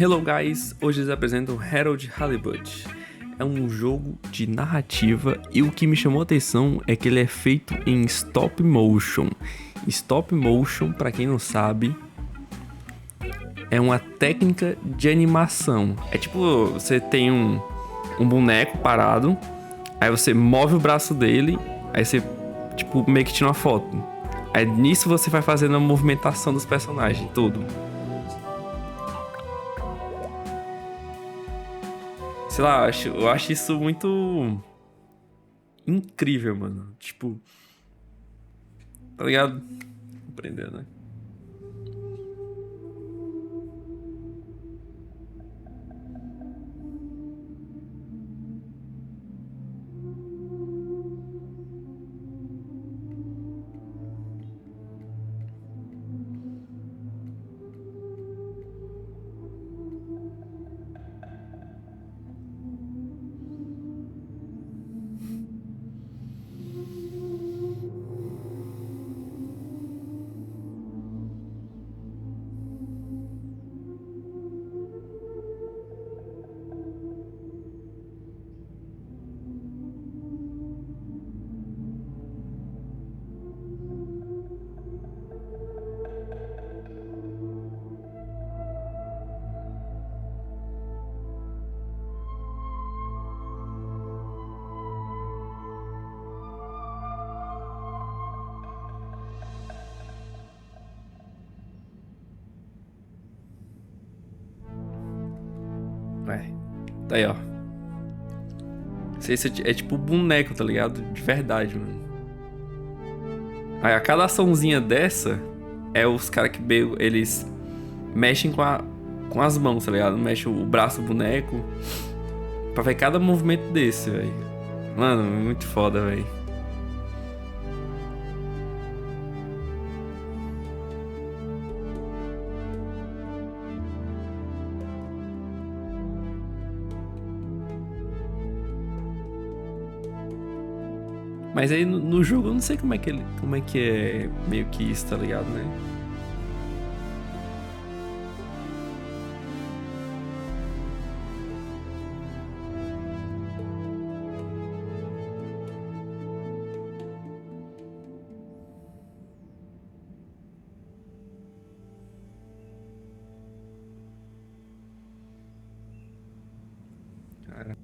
Hello guys, hoje eles apresentam Halibut. É um jogo de narrativa e o que me chamou a atenção é que ele é feito em stop motion. Stop motion, para quem não sabe, é uma técnica de animação. É tipo, você tem um boneco parado, aí você move o braço dele, aí você tipo meio que tira uma foto. Aí nisso você vai fazendo a movimentação dos personagens, tudo. Sei lá, eu acho isso muito incrível, mano. Tipo, tá ligado? Aprender, né? Tá aí, ó. Esse é tipo boneco, tá ligado? De verdade, mano. Aí a cada açãozinha dessa é os caras que eles mexem com as mãos, tá ligado? Mexe o braço do boneco pra ver cada movimento desse, velho. Mano, muito foda, velho. Mas aí no jogo eu não sei como é que é meio que isso, tá ligado, né? Cara.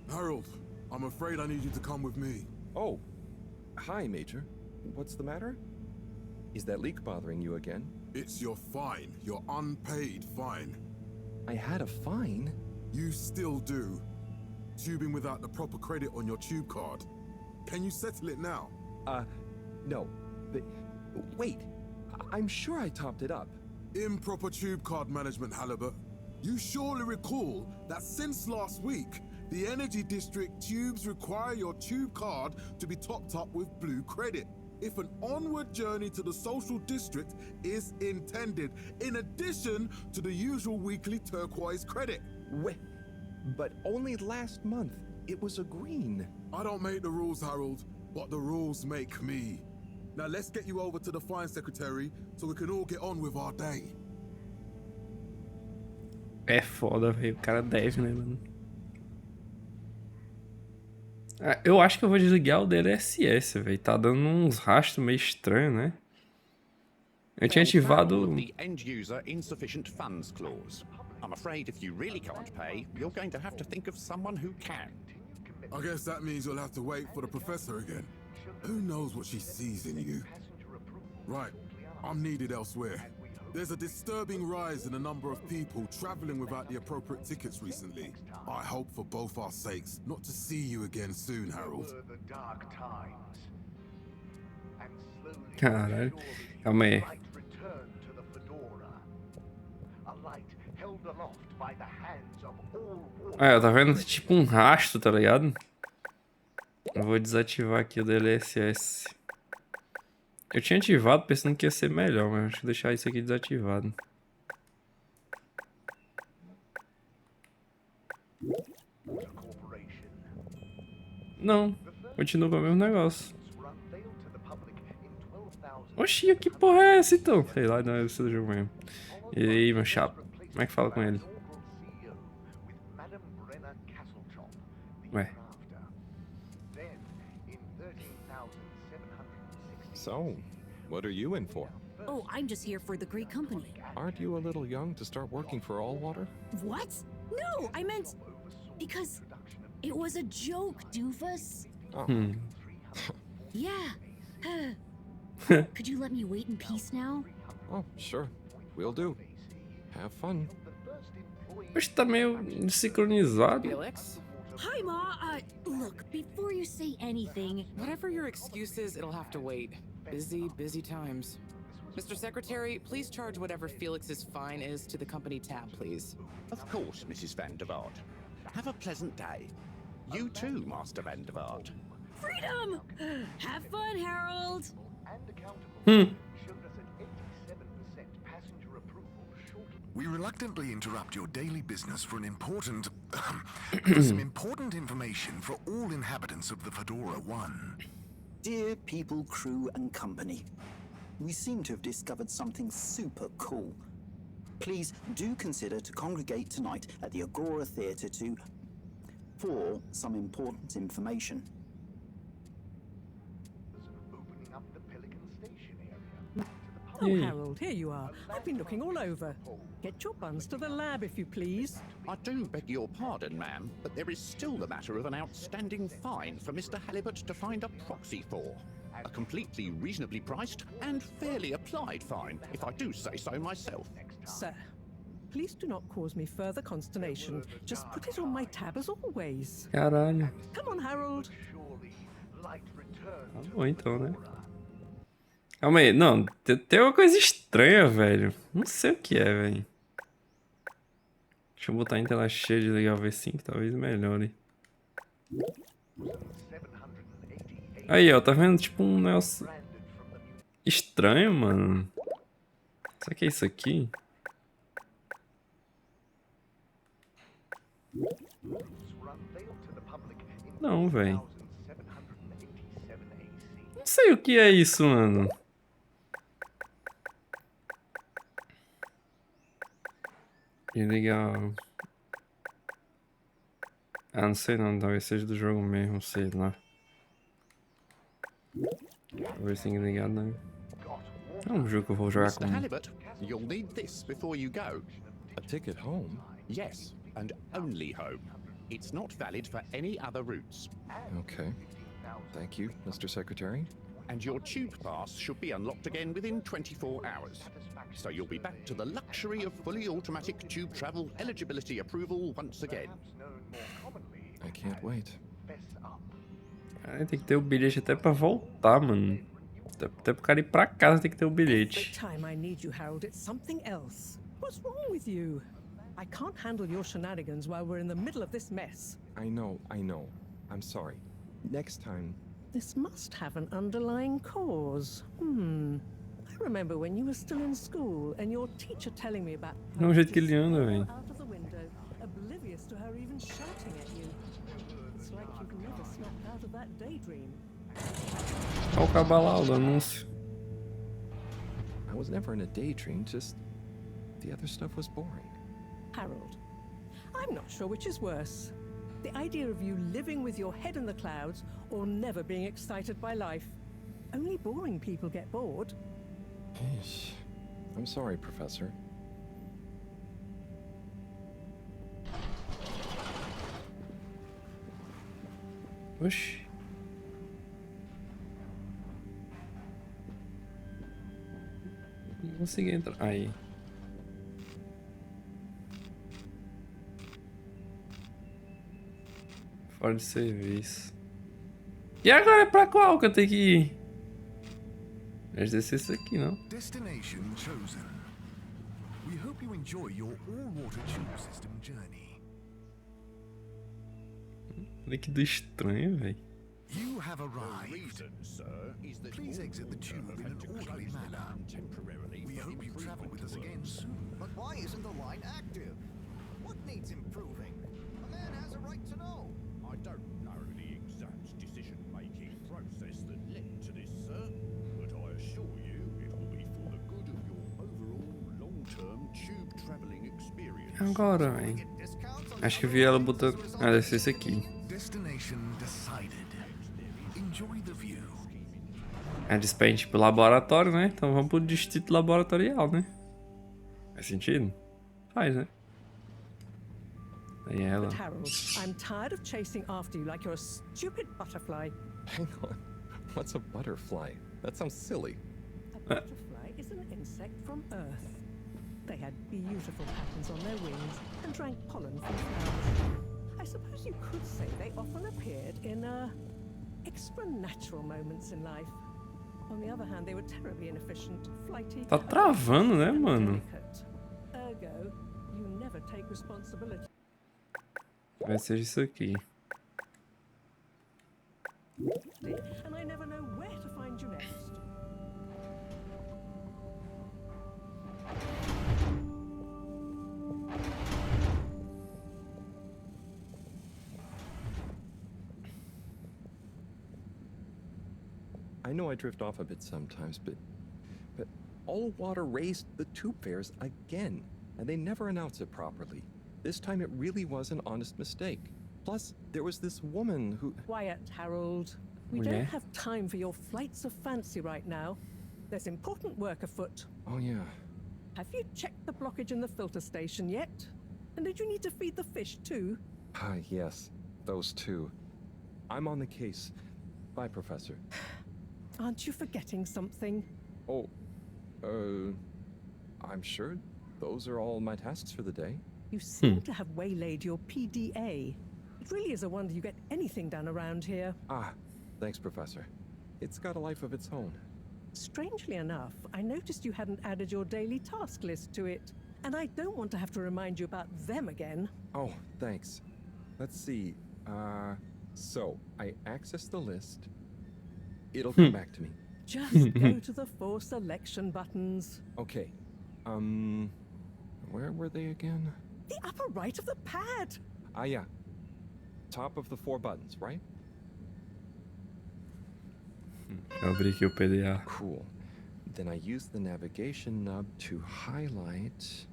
Harold, I'm afraid I need you to come with me. Oh, hi, Major. What's the matter? Is that leak bothering you again? It's your fine, your unpaid fine. I had a fine? You still do. Tubing without the proper credit on your tube card. Can you settle it now? No. Wait, I'm sure I topped it up. Improper tube card management, Halibut. You surely recall that since last week, the Energy District tubes require your tube card to be topped up with blue credit if an onward journey to the social district is intended, in addition to the usual weekly turquoise credit. Wait, but only last month it was a green. I don't make the rules, Harold, but the rules make me. Now let's get you over to the fine secretary so we can all get on with our day. É foda, velho. O cara deve, né, mano? Eu acho que eu vou desligar o DLSS, velho. Tá dando uns rastros meio estranhos, né? Eu tinha ativado... The end user insufficient funds clause. I'm afraid if you really can't pay, you're going to have to think of someone who can. I guess that means you'll have to wait for the professor again. Who knows what she sees in you? Right, I'm needed elsewhere. There's a disturbing rise in the number of people traveling without the appropriate tickets recently. I hope for both our sakes not to see you again soon, Harold. Caralho. Calma aí. Tá vendo? Tipo um rastro, tá ligado? Eu vou desativar aqui o DLSS. Eu tinha ativado pensando que ia ser melhor, mas acho que vou deixar isso aqui desativado. Não, continua com o mesmo negócio. Oxi, que porra é essa então? Sei lá, não é esse do jogo mesmo. E aí, meu chapa, como é que fala com ele? Ué. So, what are you in for? Oh, I'm just here for the great company. Aren't you a little young to start working for all water? What? No, I meant because it was a joke, doofus. Oh, Yeah. Could you let me wait in peace now? oh, sure. We'll do. Have fun. Oxe, tá meio desincronizado. Felix? Hi, Ma. Look, before you say anything, Whatever your excuse is, it'll have to wait. Busy times. Mr. Secretary, please charge whatever Felix's fine is to the company tab, please. Of course, Mrs. Van der Vaart. Have a pleasant day. You too, Master Van der Vaart. freedom! Have fun, Harold! We reluctantly interrupt your daily business for some important information for all inhabitants of the Fedora 1. Dear people, crew, and company, we seem to have discovered something super cool. Please do consider to congregate tonight at the Agora Theatre for some important information. Oh, Harold, here you are. I've been looking all over. Get your buns to the lab, if you please. I do beg your pardon, ma'am, but there is still the matter of an outstanding fine for Mr. Halibut to find a proxy for. A completely reasonably priced and fairly applied fine, if I do say so myself. Sir, please do not cause me further consternation. Just put it on my tab as always. Caralho. Come on, Harold. Tá bom então, né? Calma aí, não, tem uma coisa estranha, velho. Não sei o que é, velho. Deixa eu botar em tela cheia de ligar o V5, talvez melhore. Aí, ó, tá vendo? Tipo um negócio estranho, mano. Será que é isso aqui? Não, velho. Não sei o que é isso, mano. E legal. Ah, não sei não, talvez seja do jogo mesmo, sei lá. Talvez tenha ligado, né? É um jogo que eu vou jogar com... Mr. Halibut, you'll need this before you go. A ticket home? Yes, and only home. It's not valid for any other routes. Okay. Thank you, Mr. Secretary. And your tube pass should be unlocked again within 24 hours. So you'll be back to the luxury of fully automatic tube travel eligibility approval once again. I can't wait. Cara, tem que ter o bilhete até pra voltar, mano. Até pro cara ir pra casa tem que ter o Every bilhete. time I need you, Harold, it's something else. What's wrong with you? I can't handle your shenanigans while we're in the middle of this mess. I know. I'm sorry. Next time. This must have an underlying cause. I remember when you were still in school and your teacher telling me about Não, o jeito que ele anda, velho. out of the window, oblivious to her even shouting at you. It's like you've never snapped out of that daydream. Olha o cabalão do anúncio. I was never in a daydream, just the other stuff was boring. Harold, I'm not sure which is worse. The idea of you living with your head in the clouds or never being excited by life. Only boring people get bored. Yeesh. I'm sorry, Professor. Oxi. Não consegui entrar. Aí. Fora de serviço. E agora é pra qual que eu tenho que ir? Deve ser esse aqui, não? Destination chosen. We hope you enjoy your all-water tube system journey. Líquido estranho, velho. You have arrived. Reason, sir, is that Please exit the tube in an orderly manner. temporarily. We hope you travel with us again soon. But why isn't the line active? What needs improving? A man has a right to know. I don't know the exact decision-making process that led to this, sir, but I assure you tube traveling experience. Agora, velho. Acho que eu vi ela botando. Ah, deve ser esse aqui. Destination decided. Enjoy the view. É despende pro laboratório, né? Então vamos pro distrito laboratorial, né? Faz sentido? Faz, né? Aí ela. But Harold, I'm tired of chasing after you like you're a stupid butterfly. Hang on. What's a butterfly? That sounds silly. A butterfly is an insect from Earth. They had beautiful patterns on their wings and drank pollen from flowers. I suppose you could say they often appeared in extra natural moments in life. On the other hand, they were terribly inefficient, flighty. Tá travando, né, and mano? delicate. Ergo, you never take responsibility. Vai ser isso aqui. And I never know where to find you next. I know I drift off a bit sometimes, but all water raised the tube fares again, and they never announce it properly. This time it really was an honest mistake. Plus, there was this woman who... Quiet, Harold. We Yeah. don't have time for your flights of fancy right now. There's important work afoot. Oh yeah. Have you checked the blockage in the filter station yet? And did you need to feed the fish too? Ah, yes. Those two. I'm on the case. Bye, Professor. Aren't you forgetting something? Oh, I'm sure those are all my tasks for the day. You seem to have waylaid your PDA. It really is a wonder you get anything done around here. Ah, thanks, Professor. It's got a life of its own. Strangely enough, I noticed you hadn't added your daily task list to it. And I don't want to have to remind you about them again. Oh, thanks. Let's see. So I access the list. It'll come back to me. Just go to the 4 selection buttons. Okay. Where were they again? The upper right of the pad. Ah, yeah. Top of the 4 buttons, right? Eu abri aqui o PDA. Cool. Then I use the navigation nub to highlight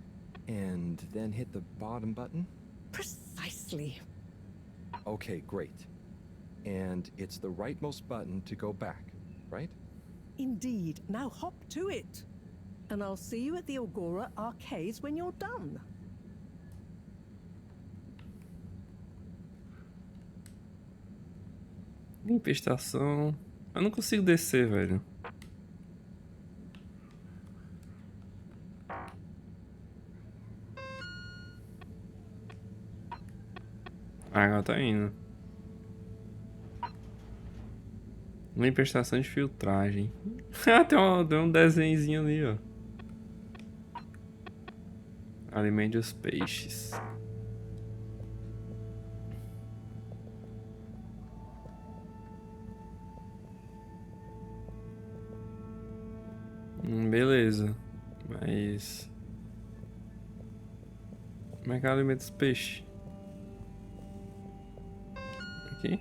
and then hit the bottom button. Precisely. Okay, great. And it's the rightmost button to go back, right? Indeed. Now hop to it. And I'll see you at the Agora arcades when you're done. Limpa a estação. Eu não consigo descer, velho. Ah, agora tá indo. Limpa a estação de filtragem. Ah, tem um desenhozinho ali, ó. Alimente os peixes. Beleza. Mas... como é que alimenta os peixes? Aqui?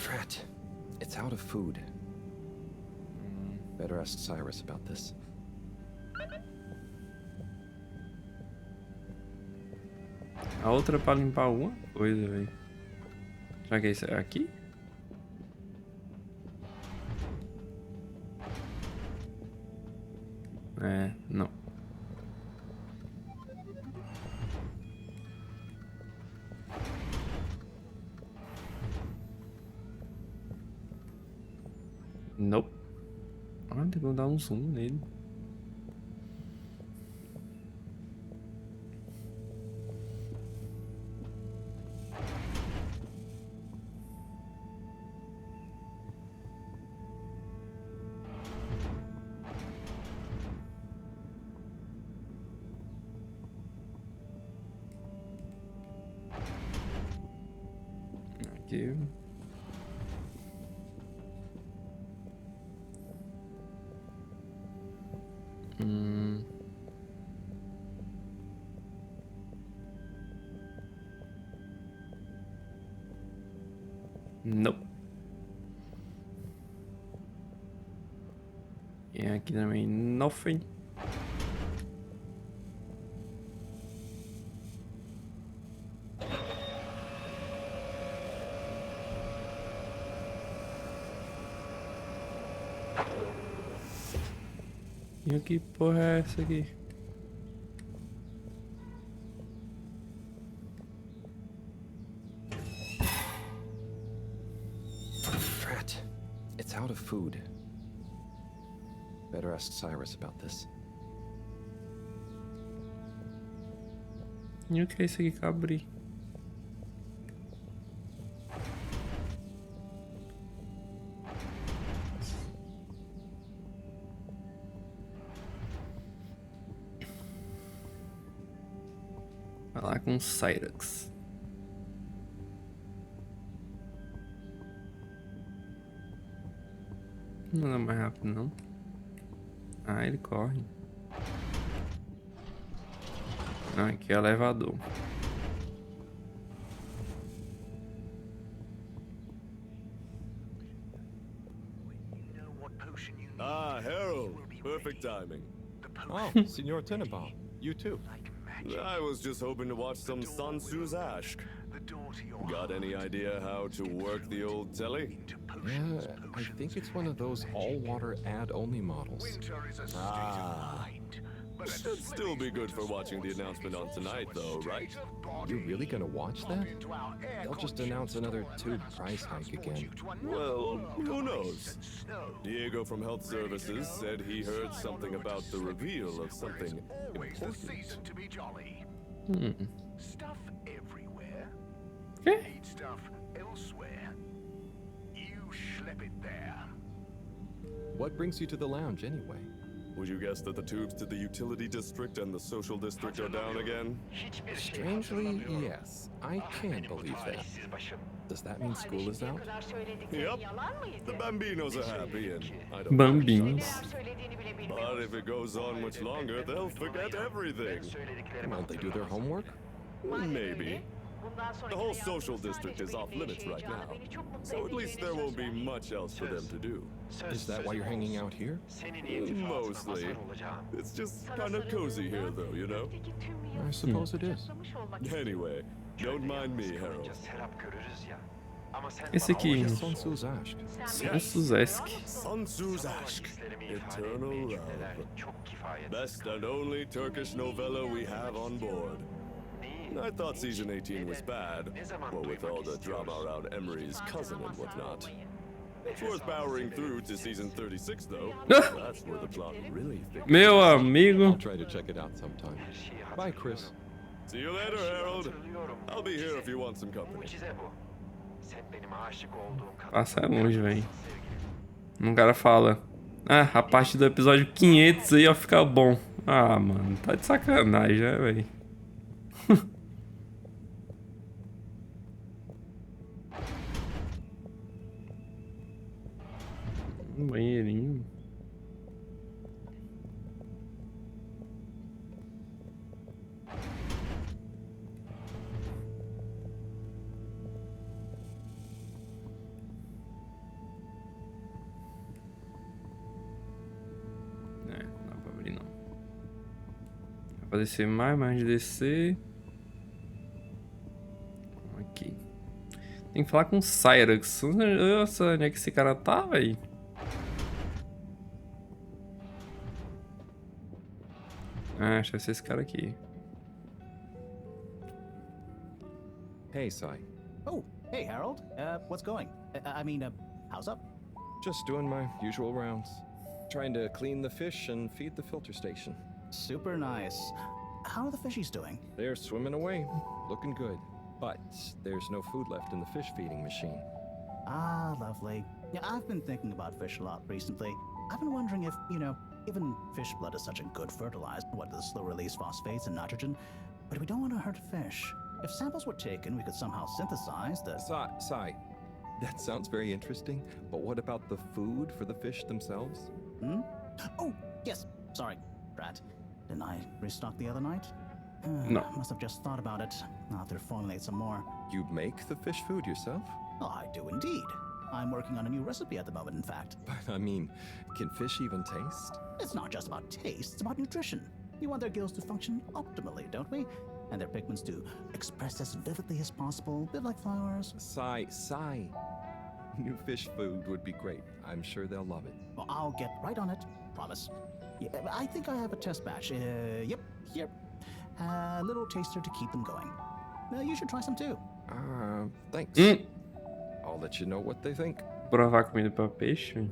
Drat. It's out of food. Better ask Cyrus about this. A outra é pra limpar alguma coisa, velho. Será que é isso aqui? É, não. Nope. Ah, tem que dar um zoom nele. Aqui. Nope. E aqui também nothing. E que porra é essa aqui? Drat. It's out of food. Better ask Cyrus about this. E o que é isso aqui que eu abri? Vai lá com Cyrus. Não anda mais rápido, não. Ah, ele corre. Não, aqui é elevador. Ah, Harold. Perfect timing. Oh, Senor Tenenbaum. You too. I was just hoping to watch some Sun Tzu's Ash. Got any idea how to work the old telly? Yeah, I think it's one of those all-water ad-only models. Ah. Should still be good for watching the announcement on tonight, though, right? You really gonna watch that? They'll just announce another tube price hike again. Well, who knows? Diego from Health Services said he heard something about the reveal of something important. Stuff everywhere. Okay. Need stuff elsewhere. You schlep it there. What brings you to the lounge anyway? Would you guess that the tubes to the utility district and the social district are down again? Strangely, yes. I can't believe that. Does that mean school is out? Yep. The Bambinos are happy and I don't Bambinos. But if it goes on much longer, they'll forget everything. Won't they do their homework? Maybe. The whole social district is off limits right now, so at least there won't be much else for them to do. Is that why you're hanging out here? Mostly. It's just kind of cozy here, though, you know? I suppose it is. Anyway, don't mind me, Harold. Esse aqui. Sun Tzu's Ash. Sansuzesk. Sun Tzu's Ash. Eternal Love. Best and only Turkish novella we have on board. I thought season 18 was bad, what with all the drama around Emery's cousin and whatnot. It's worth powering through to season 36, though. That's where the plot really thickens. Meu amigo. I'll try to check it out sometime. Bye, Chris. See you later, Harold. I'll be here if you want some company. Passa longe, velho. Um cara fala: ah, a partir do episódio 500 aí ó, fica bom. Ah, mano, tá de sacanagem, né, velho? Um banheirinho. É, não dá pra abrir não. Dá pra descer mais de descer. Aqui. Tem que falar com o Cyrus. Nossa, onde é que esse cara tá, velho? Ah, acho que vai ser esse cara aqui. Hey, Sai. Oh, hey, Harold. What's going? How's up? Just doing my usual rounds. Trying to clean the fish and feed the filter station. Super nice. How are the fishies doing? They're swimming away, looking good. But there's no food left in the fish feeding machine. Ah, lovely. Yeah, I've been thinking about fish a lot recently. I've been wondering if, given fish blood is such a good fertilizer, what the slow-release phosphates and nitrogen, but we don't want to hurt fish. If samples were taken, we could somehow synthesize the... Sai, that sounds very interesting, but what about the food for the fish themselves? Hmm? Oh, yes. Sorry, Brad. Didn't I restock the other night? No. Must have just thought about it. I'll have to formulate some more. You make the fish food yourself? Oh, I do indeed. I'm working on a new recipe at the moment, in fact. But I mean, can fish even taste? It's not just about taste, it's about nutrition. We want their gills to function optimally, don't we? And their pigments to express as vividly as possible, a bit like flowers. Sigh. New fish food would be great. I'm sure they'll love it. Well, I'll get right on it, promise. Yeah, I think I have a test batch. Yep, here. A little taster to keep them going. You should try some too. Thanks. I'll let you know what they think. Provar comida para peixe?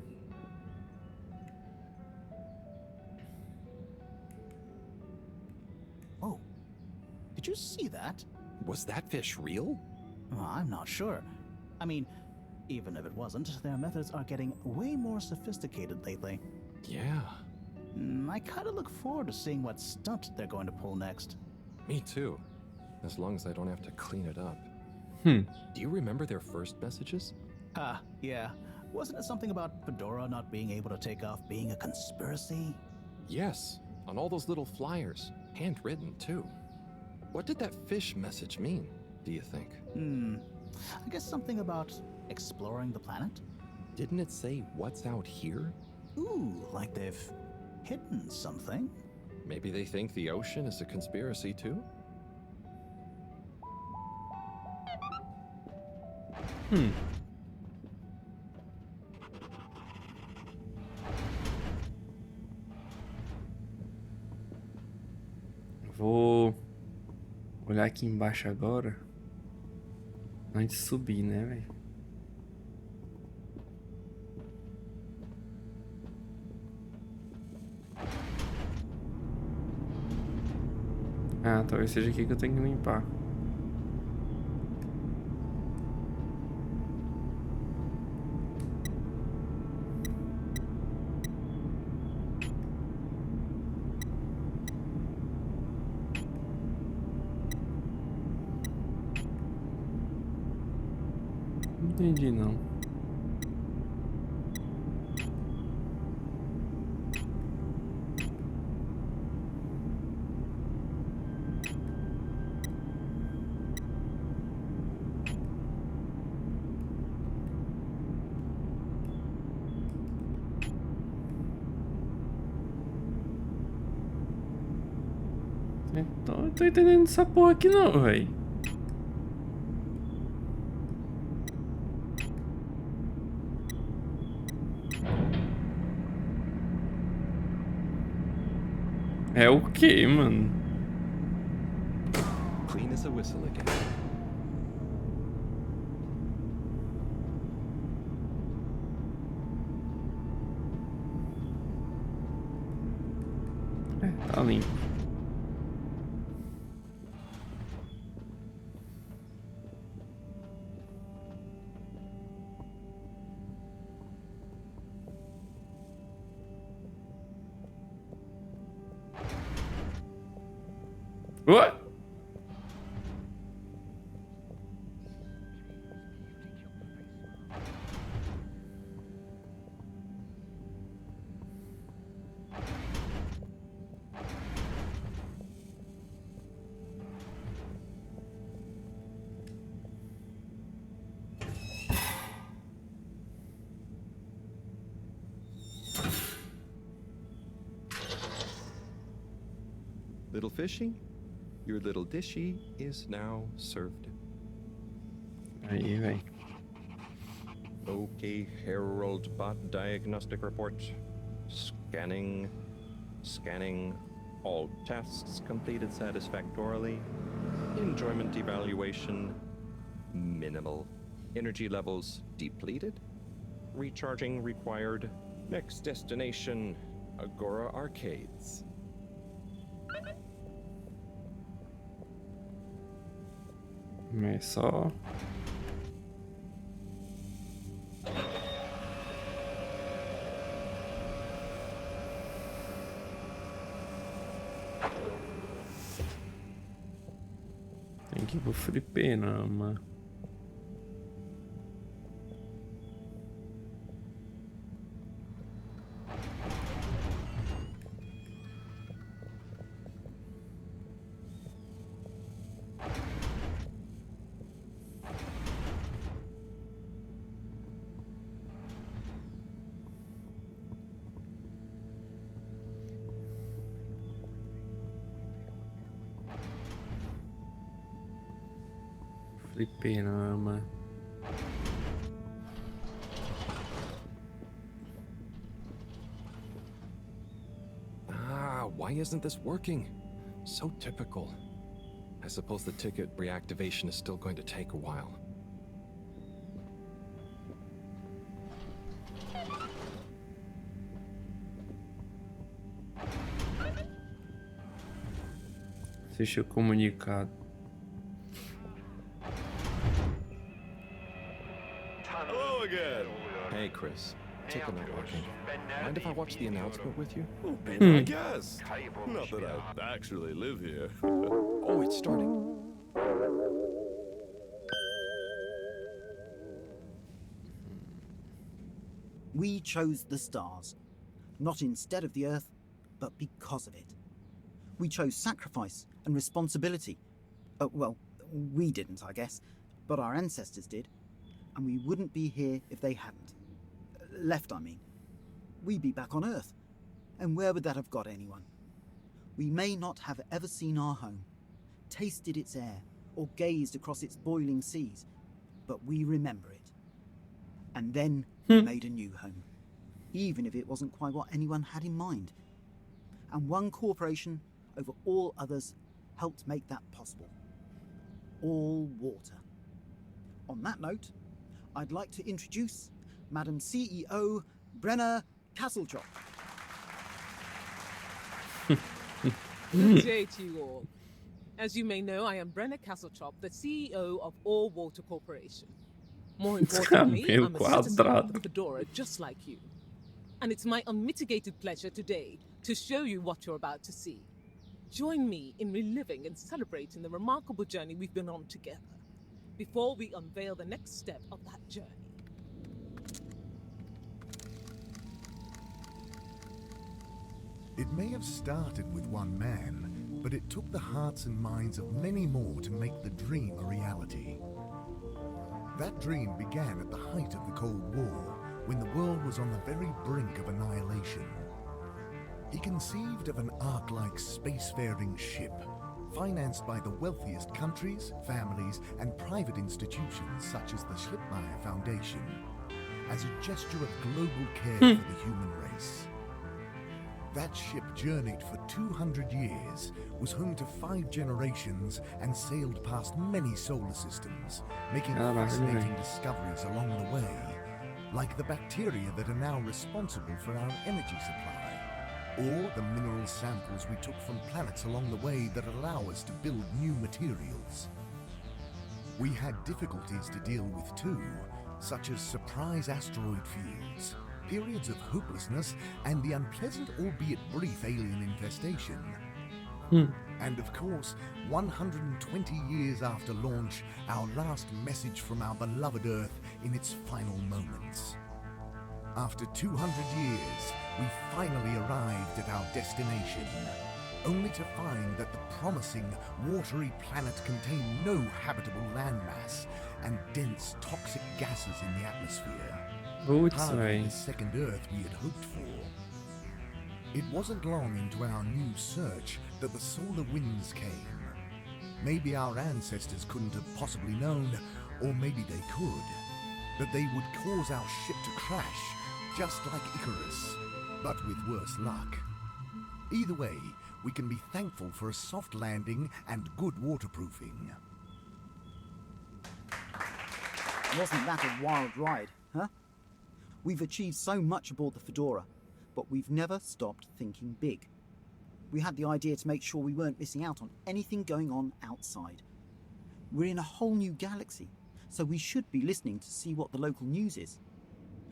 Oh, did you see that? Was that fish real? I'm not sure. I mean, even if it wasn't, their methods are getting way more sophisticated lately. Yeah. I kind of look forward to seeing what stunt they're going to pull next. Me too. As long as I don't have to clean it up. Do you remember their first messages? Yeah. Wasn't it something about Fedora not being able to take off being a conspiracy? Yes, on all those little flyers. Handwritten too. What did that fish message mean, do you think? I guess something about exploring the planet? Didn't it say what's out here? Ooh, like they've hidden something? Maybe they think the ocean is a conspiracy too? Vou olhar aqui embaixo agora. Antes de subir, né, velho? Ah, talvez seja aqui que eu tenho que limpar. Não entendi, não. Então, eu tô entendendo essa porra aqui não, velho. É o que, mano? Clean as a whistle again. Tá limpo. What? Little fishy, your little dishy is now served. Aí, velho. Okay, Herald Bot diagnostic report. Scanning. All tasks completed satisfactorily. Enjoyment evaluation minimal. Energy levels depleted. Recharging required. Next destination, Agora Arcades. Mas só. Tem que ir pro fliperama. Fliperama. Why isn't this working? So typical. I suppose the ticket reactivation is still going to take a while. Deixa eu comunicado. Hello again. Hey, Chris. Ticket not working. Mind if I watch the announcement with you? Be my guest. Not that I actually live here. Oh, it's starting. We chose the stars, not instead of the Earth, but because of it. We chose sacrifice and responsibility. Well, we didn't, I guess, but our ancestors did, and we wouldn't be here if they hadn't. Left, I mean. We'd be back on Earth, and where would that have got anyone? We may not have ever seen our home, tasted its air, or gazed across its boiling seas, but we remember it. And then we made a new home, even if it wasn't quite what anyone had in mind. And one corporation over all others helped make that possible. All water. On that note, I'd like to introduce Madam CEO Brenna Castletrop. Good day to you all. As you may know, I am Brenna Castletrop, the CEO of All Water Corporation. More importantly, I'm a citizen of the Fedora just like you. And it's my unmitigated pleasure today to show you what you're about to see. Join me in reliving and celebrating the remarkable journey we've been on together, before we unveil the next step of that journey. It may have started with one man, but it took the hearts and minds of many more to make the dream a reality. That dream began at the height of the Cold War, when the world was on the very brink of annihilation. He conceived of an Ark-like spacefaring ship, financed by the wealthiest countries, families, and private institutions such as the Schlippmeyer Foundation, as a gesture of global care for the human race. That ship journeyed for 200 years, was home to 5 generations, and sailed past many solar systems, making fascinating discoveries along the way, like the bacteria that are now responsible for our energy supply, or the mineral samples we took from planets along the way that allow us to build new materials. We had difficulties to deal with too, such as surprise asteroid fields, periods of hopelessness, and the unpleasant albeit brief alien infestation. And of course, 120 years after launch, our last message from our beloved Earth in its final moments. After 200 years, we finally arrived at our destination, only to find that the promising, watery planet contained no habitable landmass and dense, toxic gases in the atmosphere. Hardly the second Earth we had hoped for. It wasn't long into our new search that the solar winds came. Maybe our ancestors couldn't have possibly known, or maybe they could, that they would cause our ship to crash, just like Icarus, but with worse luck. Either way, we can be thankful for a soft landing and good waterproofing. Wasn't that a wild ride, huh? We've achieved so much aboard the Fedora, but we've never stopped thinking big. We had the idea to make sure we weren't missing out on anything going on outside. We're in a whole new galaxy, so we should be listening to see what the local news is.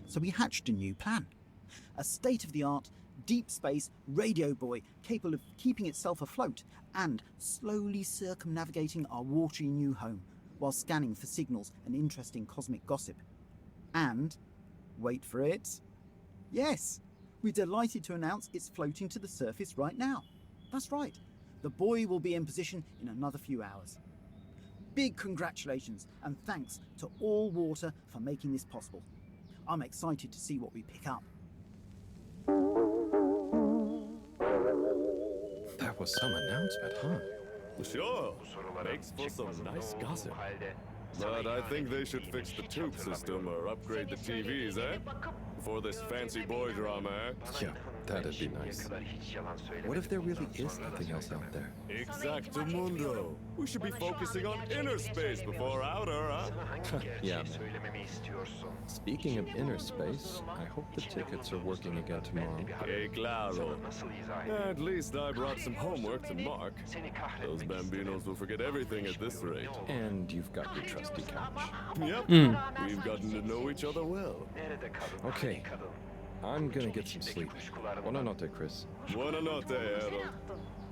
So we hatched a new plan. A state-of-the-art, deep space radio buoy capable of keeping itself afloat and slowly circumnavigating our watery new home while scanning for signals and interesting cosmic gossip. And, wait for it, yes, we're delighted to announce it's floating to the surface right now. That's right, the buoy will be in position in another few hours. Big congratulations and thanks to All Water for making this possible. I'm excited to see what we pick up. That was some announcement, huh? Sure. Makes for some nice gossip. But I think they should fix the tube system or upgrade the TVs, eh? For this fancy boy drama, eh? Yeah, that'd be nice. What if there really is nothing else out there? Exactamundo. We should be focusing on inner space before outer, huh? Yeah, man. Speaking of inner space, I hope the tickets are working again tomorrow. Que claro. At least I brought some homework to mark. Those bambinos will forget everything at this rate. And you've got your trusty couch. Yep. We've gotten to know each other well. Okay. I'm gonna get some sleep. Buona notte, Chris. Buona notte,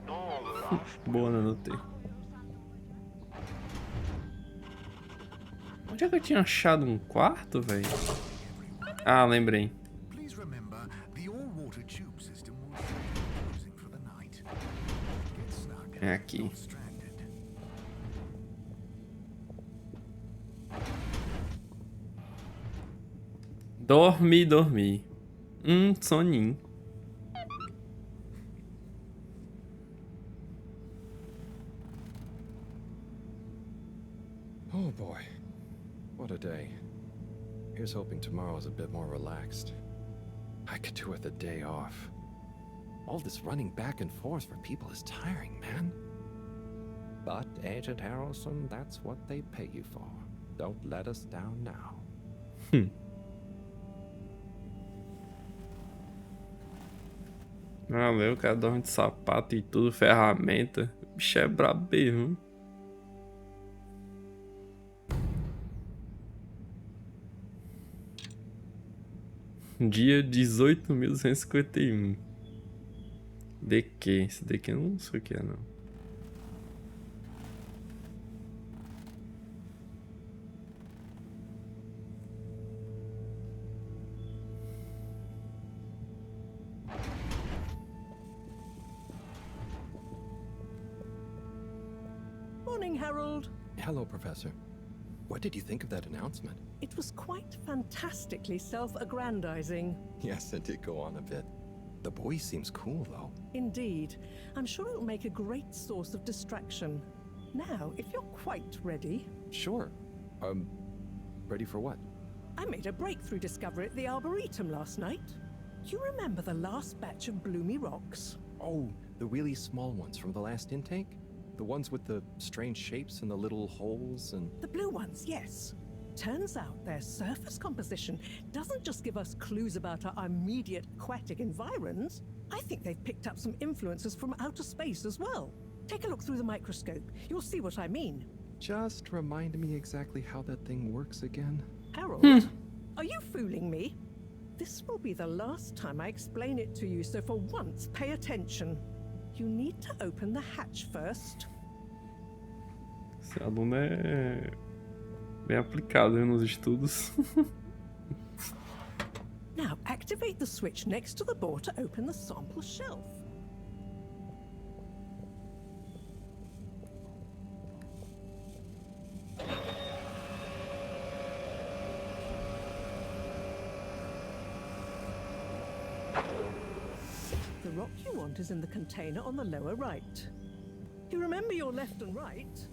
Harold. Boa noite. Onde é que eu tinha achado um quarto, velho? Ah, lembrei. Please remember, the all-water tube system will closing for the night. Get snug É aqui. not stranded. Dormi. Soninho. Oh boy. What a day. Here's hoping tomorrow's a bit more relaxed. I could do with a day off. All this running back and forth for people is tiring, man. But, Agent Harrelson, that's what they pay you for. Don't let us down now. Valeu, o cara dorme de sapato e tudo, ferramenta. O bicho é brabo mesmo. Dia 18.251. De que? Esse daqui eu não sei o que é, não. Morning, Harold. Hello, Professor. What did you think of that announcement? It was quite fantastically self-aggrandizing. Yes, it did go on a bit. The boy seems cool, though. Indeed. I'm sure it'll make a great source of distraction. Now, if you're quite ready... Sure. Ready for what? I made a breakthrough discovery at the Arboretum last night. Do you remember the last batch of bloomy rocks? Oh, the really small ones from the last intake? The ones with the strange shapes and the little holes and... The blue ones, yes. Turns out their surface composition doesn't just give us clues about our immediate aquatic environs. I think they've picked up some influences from outer space as well. Take a look through the microscope. You'll see what I mean. Just remind me exactly how that thing works again. Harold, are you fooling me? This will be the last time I explain it to you, so for once, pay attention. You need to open the hatch first. Esse aluno é bem aplicado, hein, nos estudos. Now activate the switch next to the board to open the sample shelf. The rock you want is in the container on the lower right. You remember your left and right?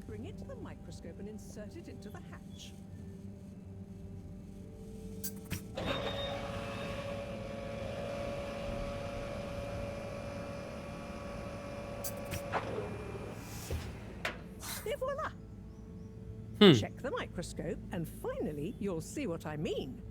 Bring it to the microscope and insert it into the hatch. Et voila! Check the microscope and finally you'll see what I mean.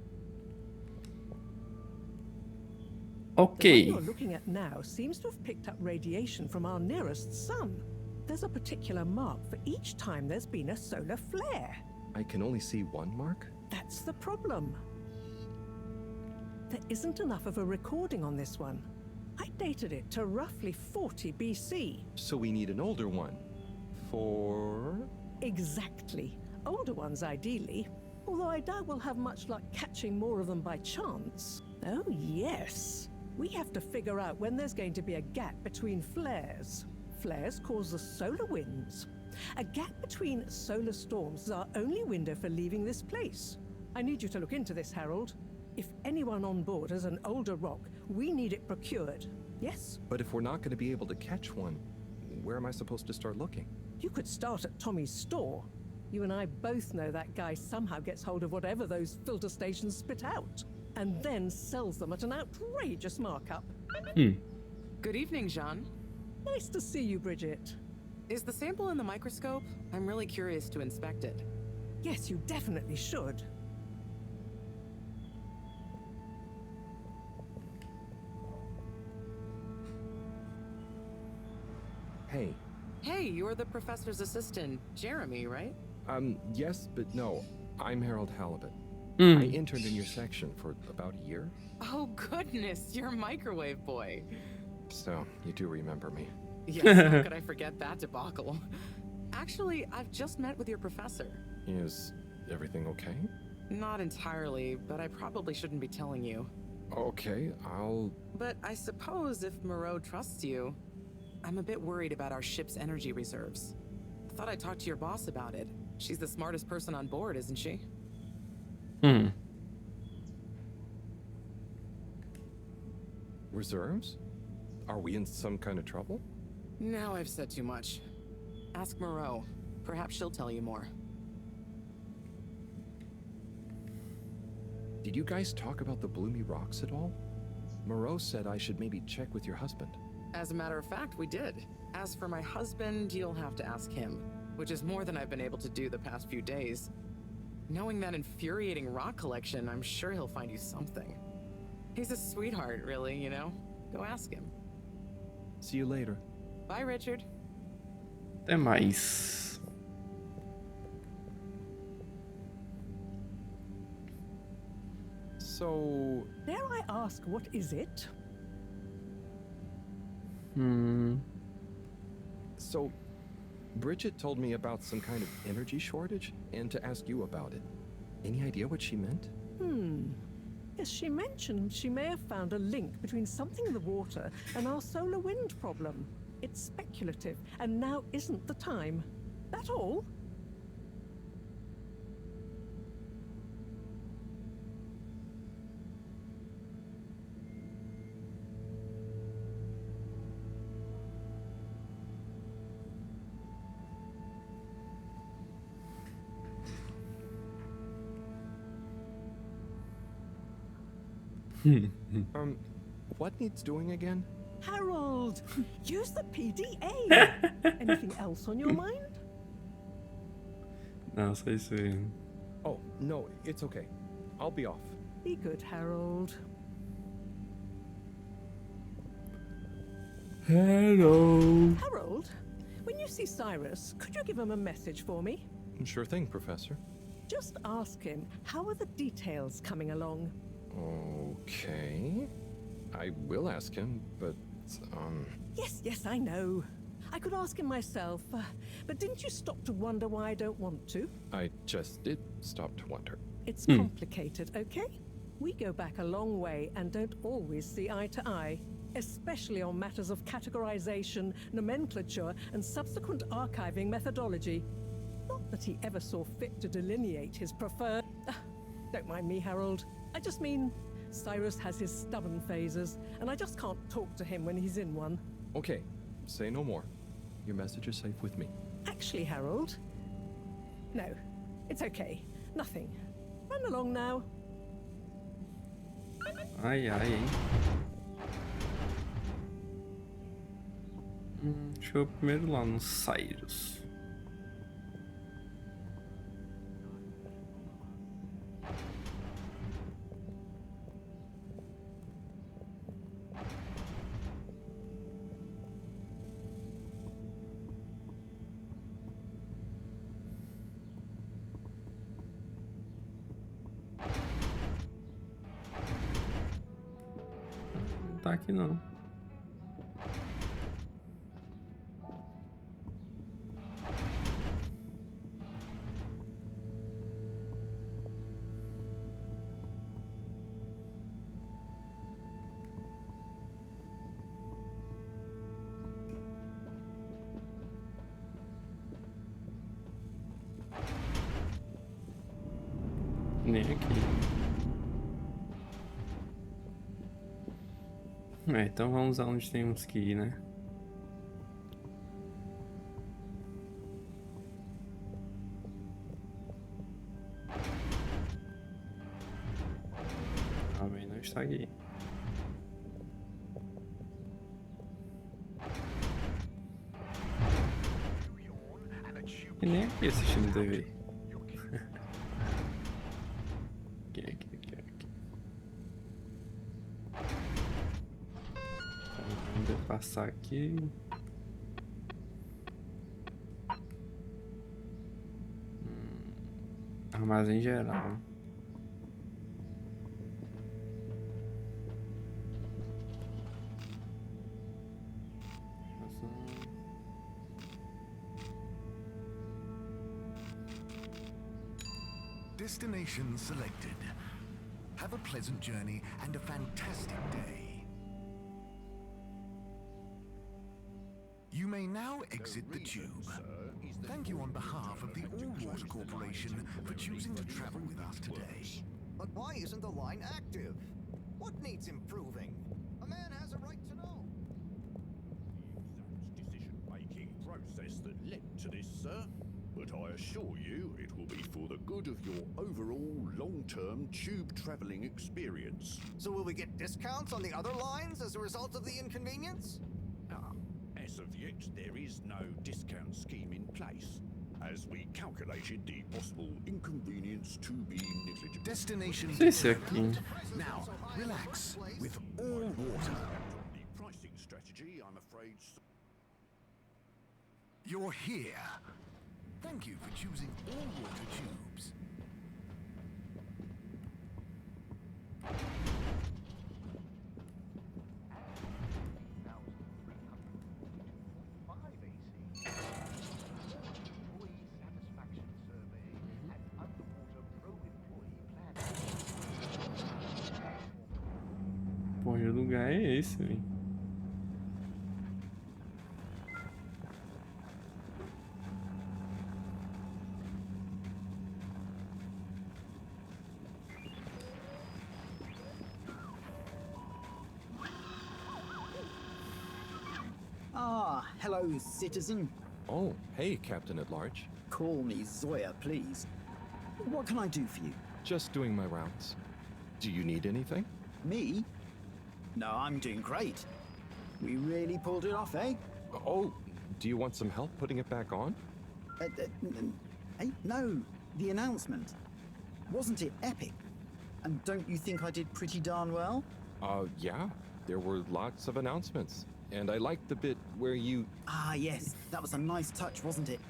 Ok. The one you're looking at now seems to have picked up radiation from our nearest sun. There's a particular mark for each time there's been a solar flare. I can only see one mark? That's the problem. There isn't enough of a recording on this one. I dated it to roughly 40 BC. So we need an older one. For... Exactly. Older ones, ideally. Although I doubt we'll have much luck catching more of them by chance. Oh, yes. We have to figure out when there's going to be a gap between flares. Flares cause the solar winds. A gap between solar storms is our only window for leaving this place. I need you to look into this, Harold. If anyone on board has an older rock, we need it procured. Yes? But if we're not going to be able to catch one, where am I supposed to start looking? You could start at Tommy's store. You and I both know that guy somehow gets hold of whatever those filter stations spit out, and then sells them at an outrageous markup. Good evening, Jean. Nice to see you, Bridget. Is the sample in the microscope? I'm really curious to inspect it. Yes, you definitely should. Hey. Hey, you're the professor's assistant, Jeremy, right? Yes, but no. I'm Harold Halibut. I interned in your section for about a year. Oh, goodness, you're a microwave boy. So, you do remember me. Yes, how could I forget that debacle? Actually, I've just met with your professor. Is everything okay? Not entirely, but I probably shouldn't be telling you. Okay, I'll... But I suppose if Moreau trusts you, I'm a bit worried about our ship's energy reserves. I thought I'd talk to your boss about it. She's the smartest person on board, isn't she? Reserves? Are we in some kind of trouble? Now I've said too much. Ask Moreau. Perhaps she'll tell you more. Did you guys talk about the Bloomy Rocks at all? Moreau said I should maybe check with your husband. As a matter of fact, we did. As for my husband, you'll have to ask him, which is more than I've been able to do the past few days. Knowing that infuriating rock collection, I'm sure he'll find you something. He's a sweetheart, really, you know? Go ask him. See you later. Bye, Richard. Até mais. So... Dare I ask, what is it? So, Bridget told me about some kind of energy shortage, and to ask you about it. Any idea what she meant? Yes, she mentioned she may have found a link between something in the water and our solar wind problem. It's speculative, and now isn't the time. That all? What needs doing again? Harold, use the PDA. Anything else on your mind? Não, só isso aí. Oh, no, it's okay. I'll be off. Be good, Harold. Hello. Harold, when you see Cyrus, could you give him a message for me? Sure thing, Professor. Just ask him, how are the details coming along? Okay. I will ask him, but, Yes, I know. I could ask him myself, but didn't you stop to wonder why I don't want to? I just did stop to wonder. It's complicated, okay? We go back a long way and don't always see eye to eye, especially on matters of categorization, nomenclature, and subsequent archiving methodology. Not that he ever saw fit to delineate his preferred... Don't mind me, Harold. I just mean, Cyrus has his stubborn phases, and I just can't talk to him when he's in one. Okay, say no more. Your message is safe with me. Actually, Harold... No, it's okay. Nothing. Run along now. Ai, ai, hein? Deixa eu primeiro lá no Cyrus. Não tá aqui não. Nem aqui. Então vamos aonde temos que ir, né? passar aqui. E nem aqui assistindo TV. Aqui. Vamos passar aqui. Armazém geral. Destination selected. Have a pleasant journey and a fantastic day. You may now exit the tube. Thank you on behalf of the All-Water Corporation for choosing to travel with us today. But why isn't the line active? What needs improving? A man has a right to know. Decision-making process that led to this, sir. But I assure you, it will be for the good of your overall long-term tube traveling experience. So will we get discounts on the other lines as a result of the inconvenience? As of yet, there is no discount scheme in place, as we calculated the possible inconvenience to be negligible. Destination selected. Now, relax with all water. The pricing strategy, I'm afraid. You're here. Thank you for choosing all water tubes. Pô, o lugar é esse, velho. Ah, hello, citizen. Oh, hey, Captain at Large. Call me Zoya, please. What can I do for you? Just doing my rounds. Do you need anything? Me? No, I'm doing great. We really pulled it off, eh? Oh, do you want some help putting it back on? No, the announcement. Wasn't it epic? And don't you think I did pretty darn well? Yeah. There were lots of announcements. And I liked the bit where you... Ah, yes. That was a nice touch, wasn't it?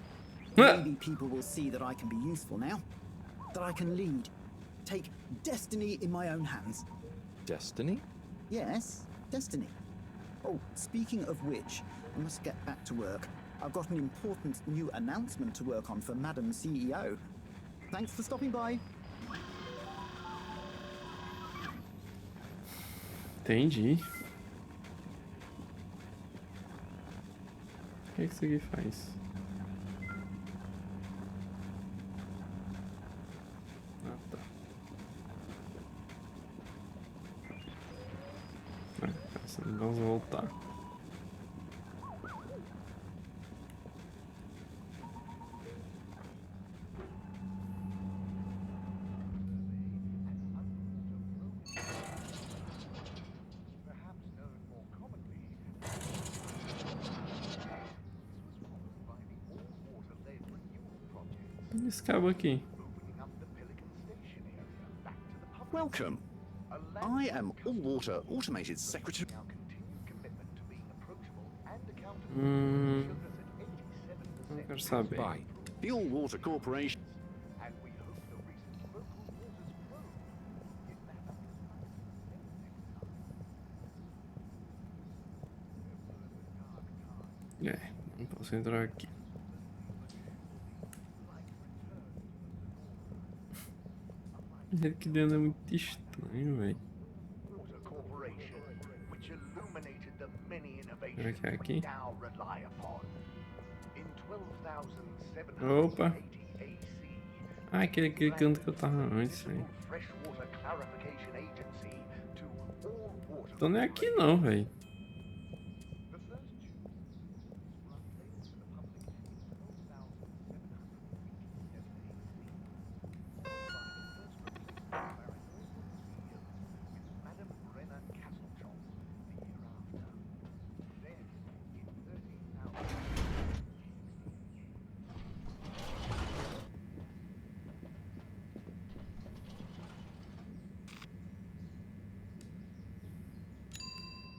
Maybe people will see that I can be useful now. That I can lead. Take destiny in my own hands. Destiny? Yes, destiny. Oh, speaking of which, I must get back to work. I've got an important new announcement to work on for Madam CEO. Thanks for stopping by. Entendi. O que isso aqui faz? Ah, tá. Vamos voltar. Esse cabo aqui. Welcome. I am All-Water Automated Secretary. Não quero saber. The All-Water Corporation. Não posso entrar aqui. Aqui dentro é muito estranho, velho. Será que é aqui? Opa! Ah, aquele canto que eu tava antes, velho. Então não é aqui não, velho.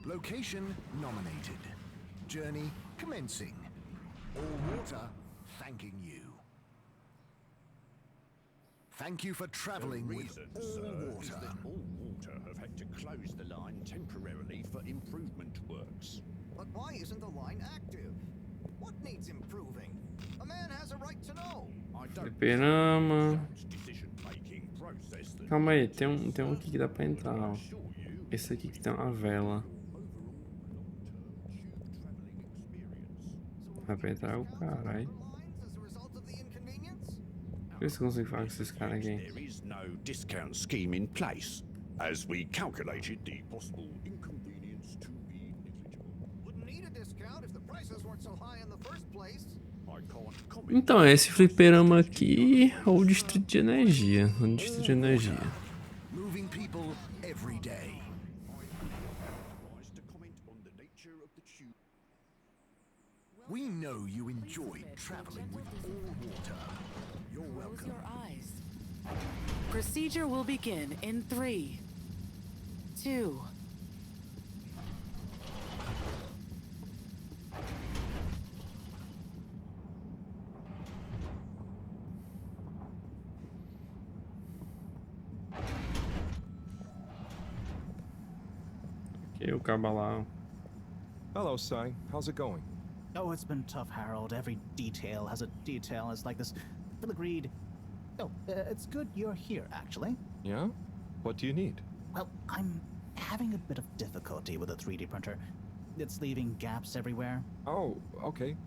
Location nominated. Journey commencing. All water thanking you. Thank you for traveling with all water. All water have had to close the line temporarily for improvement works. But why isn't the line active? What needs improving? A man has a right to know. I don't Fliperama. decision-making process that Calma aí, tem um aqui que dá pra entrar, ó. Esse aqui que tem uma vela. Dá pra entrar o caralho. Por isso que eu consigo falar com esses caras aqui. there is no discount scheme in place, as we calculated the possible inconvenience to be negligible. Wouldn't need a discount if the prices weren't so high in the first place. I can't comment. Então, esse fliperama aqui é o distrito de energia. O distrito de energia. Moving people every day. To comment on the nature of the tube. We know you enjoyed traveling with all water. You're welcome. Your eyes. Procedure will begin in 3, 2. Aqui o cabo lá. Hello, Sai. How's it going? Oh, it's been tough, Harold. Every detail has a detail. It's like this filigreed. Oh, it's good you're here, actually. Yeah? What do you need? Well, I'm having a bit of difficulty with a 3D printer. It's leaving gaps everywhere. Oh, okay.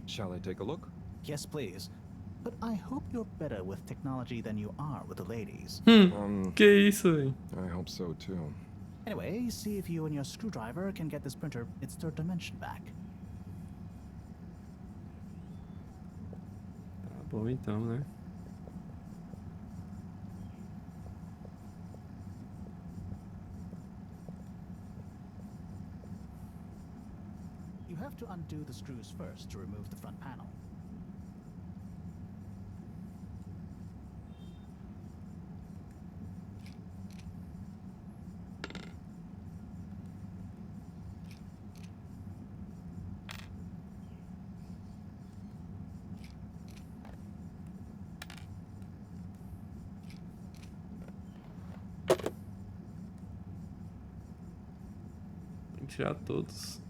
Shall I take a look? Yes, please. But I hope you're better with technology than you are with the ladies. Que isso, velho? I hope so, too. Anyway, see if you and your screwdriver can get this printer its third dimension back. Tá bom então, né? You have to undo the screws first to remove the front panel. Tem que tirar todos.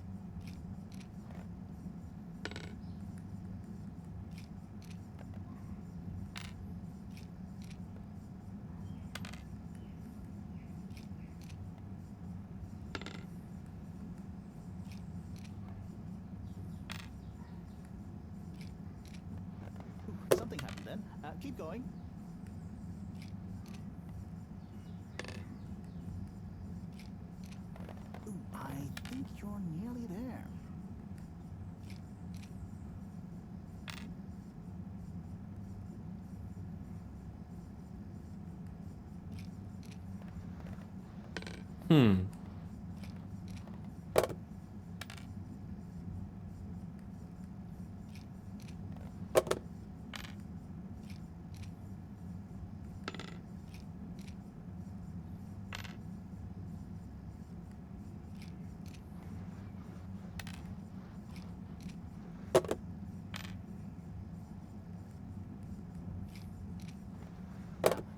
Something happened then. Keep going. Ooh, I think you're nearly there.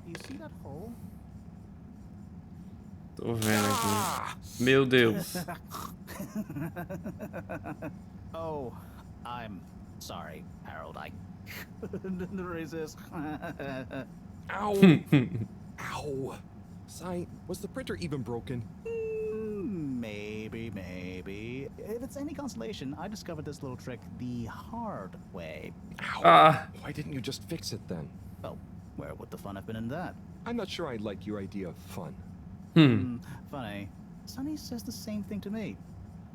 You see that hole? Tô vendo aqui. Meu Deus. Oh, I'm sorry, Harold. I couldn't resist. Ow! Ow! Sai, was the printer even broken? Maybe. If it's any consolation, I discovered this little trick the hard way. Ow! Why didn't you just fix it then? Well, where would the fun have been in that? I'm not sure I like your idea of fun. Funny. Sunny says the same thing to me.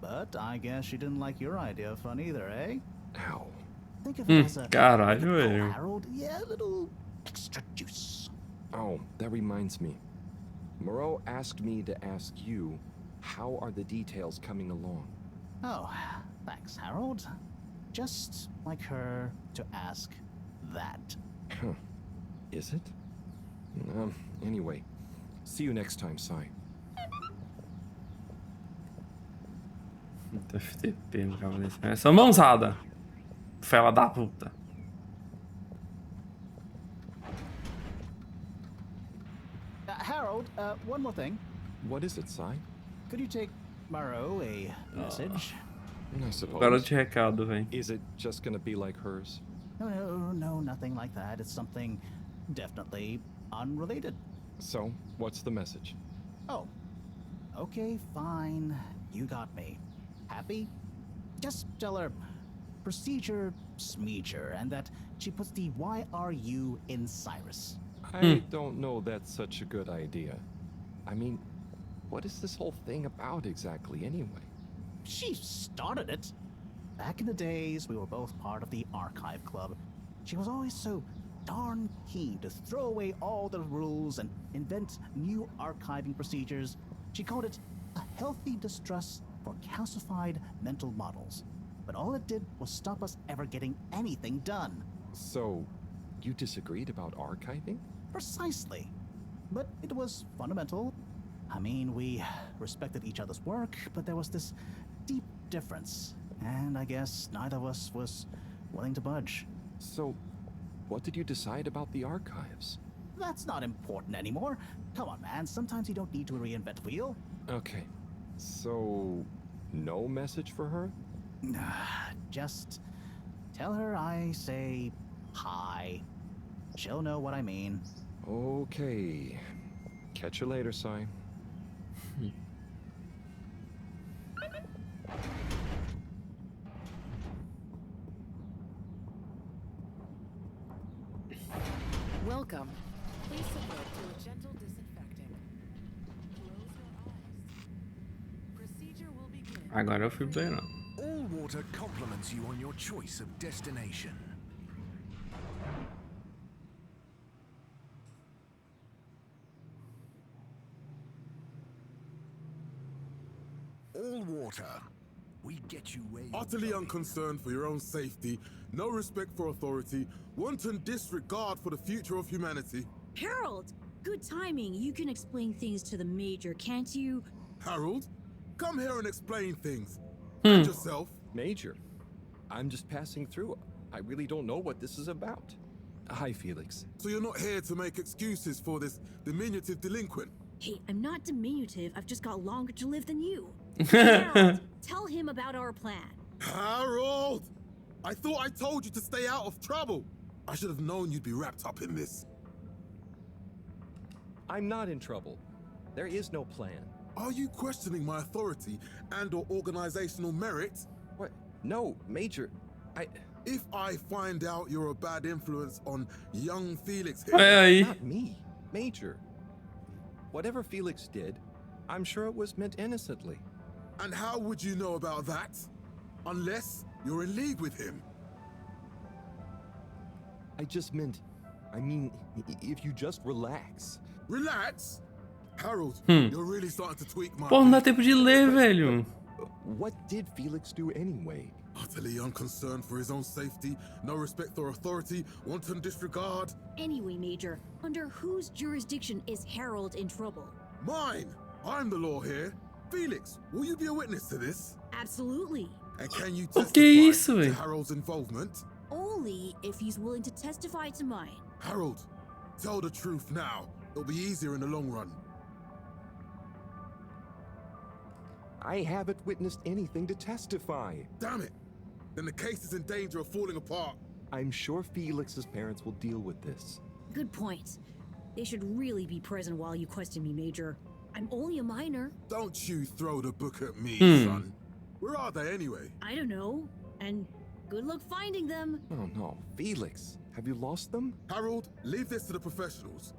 But I guess she didn't like your idea of fun either, eh? Ow. Think of it as a Caralho, oh, velho. Harold, yeah, a little extra juice. Oh, that reminds me. Moreau asked me to ask you, how are the details coming along? Oh, thanks, Harold. Just like her to ask that. Huh. Is it? Anyway, see you next time, Sai. FTP no cabo desse. Essa mãozada. Fela da puta. Harold, one more thing. What is it, Sai? Could you take Maro a message? I suppose. Agora de recado, velho. Is it just gonna be like hers? No, nothing like that. It's something definitely unrelated. So, what's the message? Oh, okay, fine. You got me. Happy? Just tell her procedure smeeger and that she puts the YRU in Cyrus. I don't know that's such a good idea. I mean, what is this whole thing about exactly anyway? She started it. Back in the days, we were both part of the archive club. She was always so darn keen to throw away all the rules and invent new archiving procedures. She called it a healthy distrust for calcified mental models. But all it did was stop us ever getting anything done. So, you disagreed about archiving? Precisely. But it was fundamental. I mean, we respected each other's work, but there was this deep difference. And I guess neither of us was willing to budge. So, what did you decide about the archives? That's not important anymore. Come on, man. Sometimes you don't need to reinvent the wheel. Okay. So, no message for her? Just tell her I say hi. She'll know what I mean. Okay. Catch you later, Sai. Welcome. Please submit to a gentle disinfecting. Close your eyes. Procedure will begin. Agora eu fui bem, não. All water compliments you on your choice of destination. All water. We get you where you're Utterly going. unconcerned for your own safety, no respect for authority, wanton disregard for the future of humanity. Harold! Good timing. You can explain things to the Major, can't you? Harold, come here and explain things. And yourself. Major, I'm just passing through. I really don't know what this is about. Hi, Felix. So you're not here to make excuses for this diminutive delinquent? Hey, I'm not diminutive. I've just got longer to live than you. Harold, tell him about our plan. Harold! I thought I told you to stay out of trouble. I should have known you'd be wrapped up in this. I'm not in trouble. There is no plan. Are you questioning my authority and/or organizational merit? What? No, Major. If I find out you're a bad influence on young Felix here... Not me, Major. Whatever Felix did, I'm sure it was meant innocently. And how would you know about that? Unless you're in league with him. I mean, if you just relax. Relax? Harold, you're really starting to tweak my... Pô, não dá tempo de ler, velho. What did Felix do anyway? Utterly unconcerned for his own safety, no respect for authority, wanton disregard. Anyway, Major, under whose jurisdiction is Harold in trouble? Mine! I'm the law here. Felix, will you be a witness to this? Absolutely. And can you O testify que é isso, to velho? Harold's involvement? Only if he's willing to testify to mine. Harold, tell the truth now. It'll be easier in the long run. I haven't witnessed anything to testify. Damn it! Then the case is in danger of falling apart. I'm sure Felix's parents will deal with this. Good point. They should really be present while you question me, Major. I'm only a minor. Don't you throw the book at me, son. Where are they anyway? I don't know. And good luck finding them. Oh no, Felix, have you lost them? Harold, leave this to the professionals.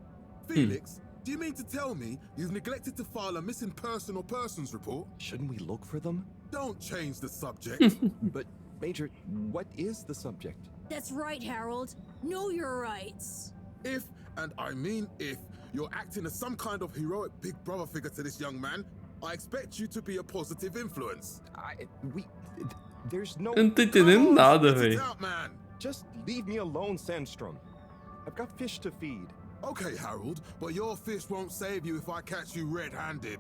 Felix, do you mean to tell me you've neglected to file a missing person or persons report? Shouldn't we look for them? Don't change the subject. But, Major, what is the subject? That's right, Harold. Know your rights. If, and I mean if, you're acting as some kind of heroic big brother figure to this young man, I expect you to be a positive influence. There's no... Eu não tô entendendo nada, velho. Just leave me alone, Sandstrom. I've got fish to feed. Okay, Harold, but your fish won't save you if I catch you red-handed.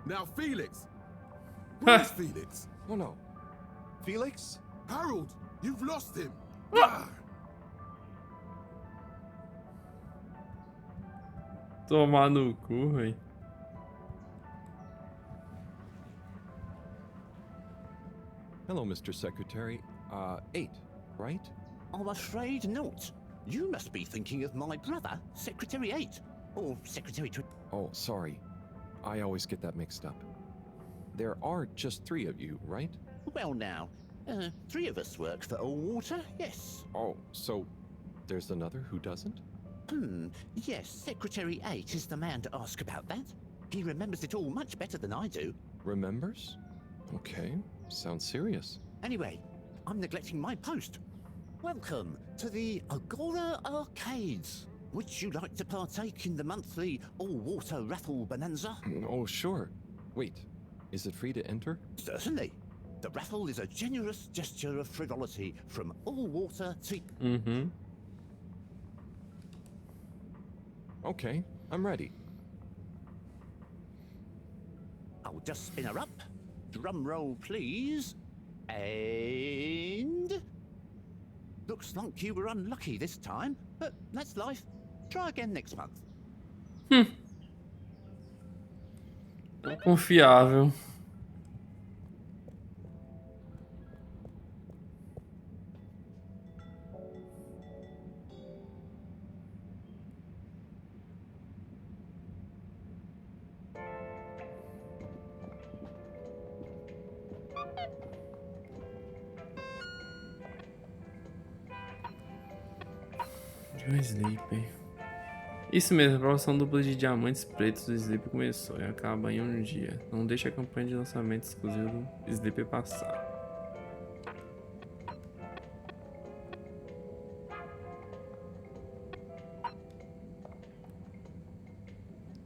Now, Felix. Where's Felix? Oh no. Felix? Harold, you've lost him. Tomar no cu, véi. Hello, Mr. Secretary. 8, right? I'm afraid not. You must be thinking of my brother, Secretary 8. Or Secretary... Oh, sorry. I always get that mixed up. There are just 3 of you, right? Well now, 3 of us work for Allwater, yes. Oh, so there's another who doesn't? Yes, Secretary 8 is the man to ask about that. He remembers it all much better than I do. Remembers? Okay, sounds serious. Anyway, I'm neglecting my post. Welcome to the Agora Arcades. Would you like to partake in the monthly all-water raffle bonanza? Oh, sure. Wait, is it free to enter? Certainly. The raffle is a generous gesture of frivolity from all-water to... Okay, I'm ready. I'll just spin her up. Drum roll, please. And... Looks like you were unlucky this time, but that's life. Try again next month. Confiável. De um Sleep. Isso mesmo, a promoção dupla de diamantes pretos do Sleep começou e acaba em um dia. Não deixe a campanha de lançamento exclusivo do Sleep passar.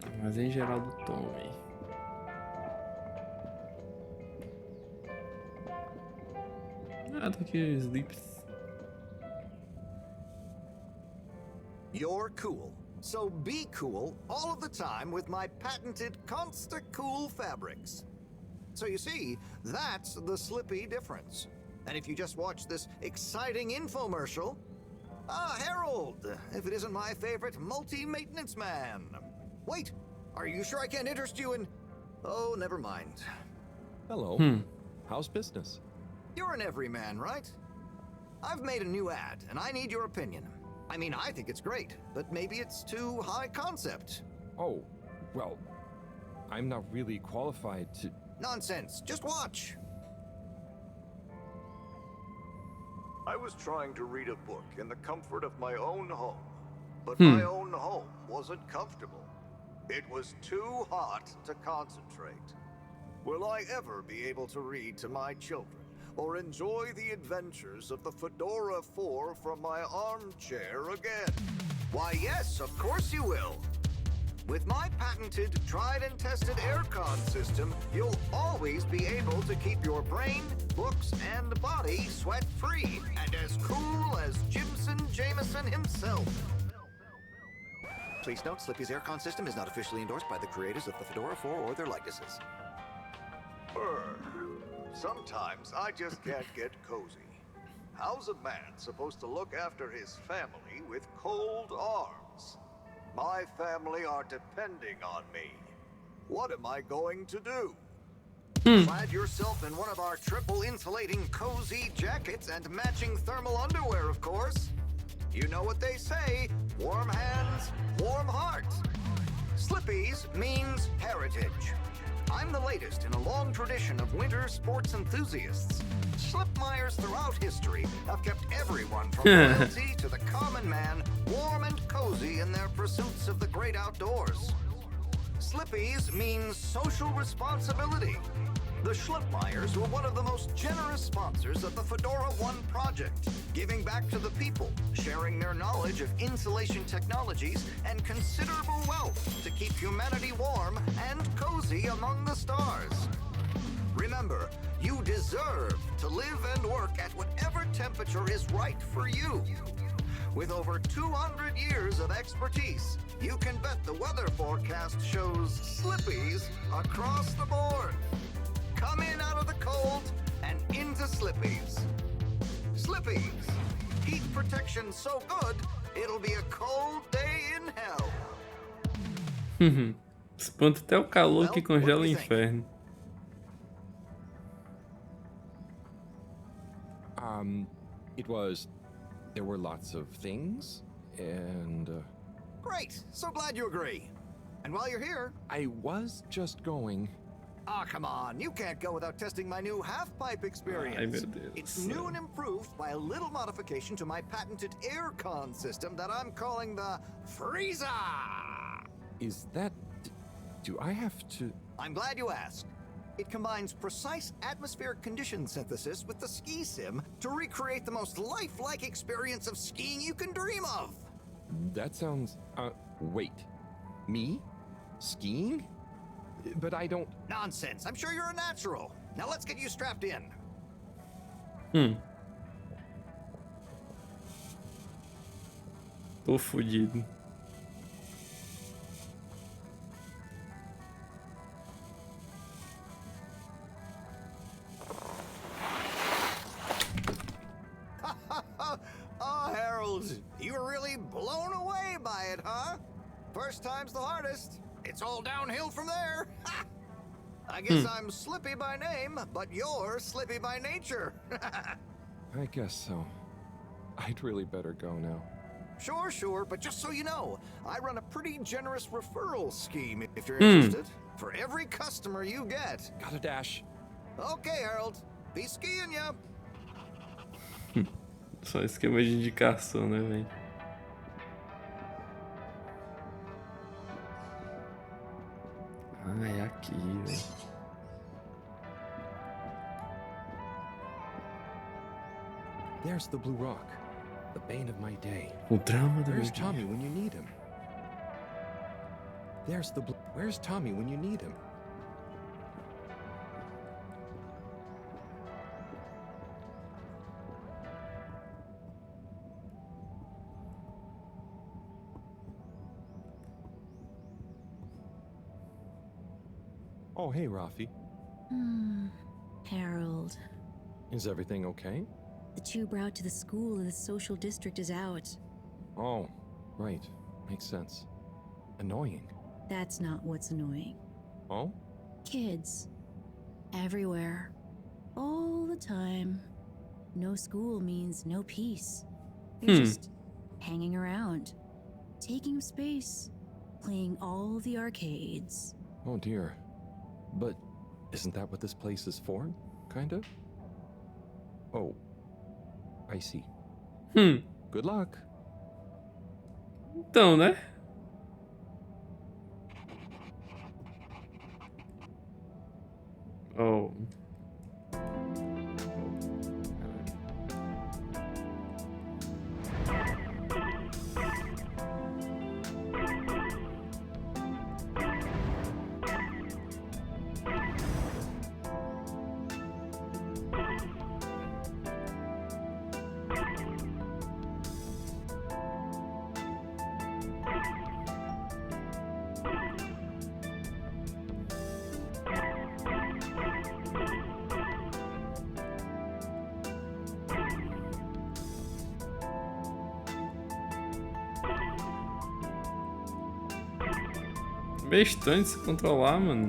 Armazém geral do Tommy. Ah, tá aqui o Sleep. You're cool. So be cool all of the time with my patented Consta-Cool fabrics. So you see, that's the Slippy difference. And if you just watch this exciting infomercial... Ah, Harold, if it isn't my favorite multi-maintenance man. Wait, are you sure I can't interest you in... Oh, never mind. Hello. How's business? You're an everyman, right? I've made a new ad, and I need your opinion. I mean, I think it's great, but maybe it's too high concept. Oh, well, I'm not really qualified to... Nonsense, just watch. I was trying to read a book in the comfort of my own home, but my own home wasn't comfortable. It was too hot to concentrate. Will I ever be able to read to my children? Or enjoy the adventures of the Fedora 4 from my armchair again? Why, yes, of course you will. With my patented, tried and tested aircon system, you'll always be able to keep your brain, books, and body sweat-free and as cool as Jimson Jameson himself. Please note, Slippy's aircon system is not officially endorsed by the creators of the Fedora 4 or their likenesses. Sometimes I just can't get cozy. How's a man supposed to look after his family with cold arms? My family are depending on me. What am I going to do? Clad yourself in one of our triple insulating cozy jackets and matching thermal underwear, of course. You know what they say, warm hands, warm heart. Slippy's means heritage. I'm the latest in a long tradition of winter sports enthusiasts. Slipmeyers throughout history have kept everyone from royalty to the common man warm and cozy in their pursuits of the great outdoors. Slippy's means social responsibility. The Schlipmeyers were one of the most generous sponsors of the Fedora 1 project, giving back to the people, sharing their knowledge of insulation technologies and considerable wealth to keep humanity warm and cozy among the stars. Remember, you deserve to live and work at whatever temperature is right for you. With over 200 years of expertise, you can bet the weather forecast shows Slippies across the board. Come in out of the cold, Slippies. Slippies. Heat protection so good, it'll be a cold day in hell. Espanta até o calor que congela o inferno. There were lots of things, and... Great! So glad you agree. And while you're here... I was just going... Ah, come on. You can't go without testing my new half-pipe experience. It's new and improved by a little modification to my patented aircon system that I'm calling the Freezer! Is that... Do I have to... I'm glad you asked. It combines precise atmospheric condition synthesis with the ski sim to recreate the most lifelike experience of skiing you can dream of. That sounds... wait. Me? Skiing? But I don't... Nonsense. I'm sure you're a natural. Now let's get you strapped in. Tô fudido. Oh, Harold, you were really blown away by it, huh? First time's the hardest. It's all downhill from there. I guess I'm Slippy by name, but you're Slippy by nature. I guess so. I'd really better go now. Sure, but just so you know, I run a pretty generous referral scheme if you're interested. For every customer you get. Gotta dash. Okay, Harold. Be skiing ya. Só esquema de indicação, né, velho? Ah, é aqui, velho. There's the Blue Rock, the bane of my day. O drama do Where's Tommy when you need him? Where's Tommy when you need him? Oh, hey, Rafi. Harold. Is everything okay? The tube route to the school in the social district is out. Oh, right. Makes sense. Annoying. That's not what's annoying. Oh? Kids. Everywhere. All the time. No school means no peace. They're just hanging around. Taking up space. Playing all the arcades. Oh, dear. But isn't that what this place is for? Kind of? Oh. I see. Good luck. Então, né? Oh. Bastante se controlar, mano.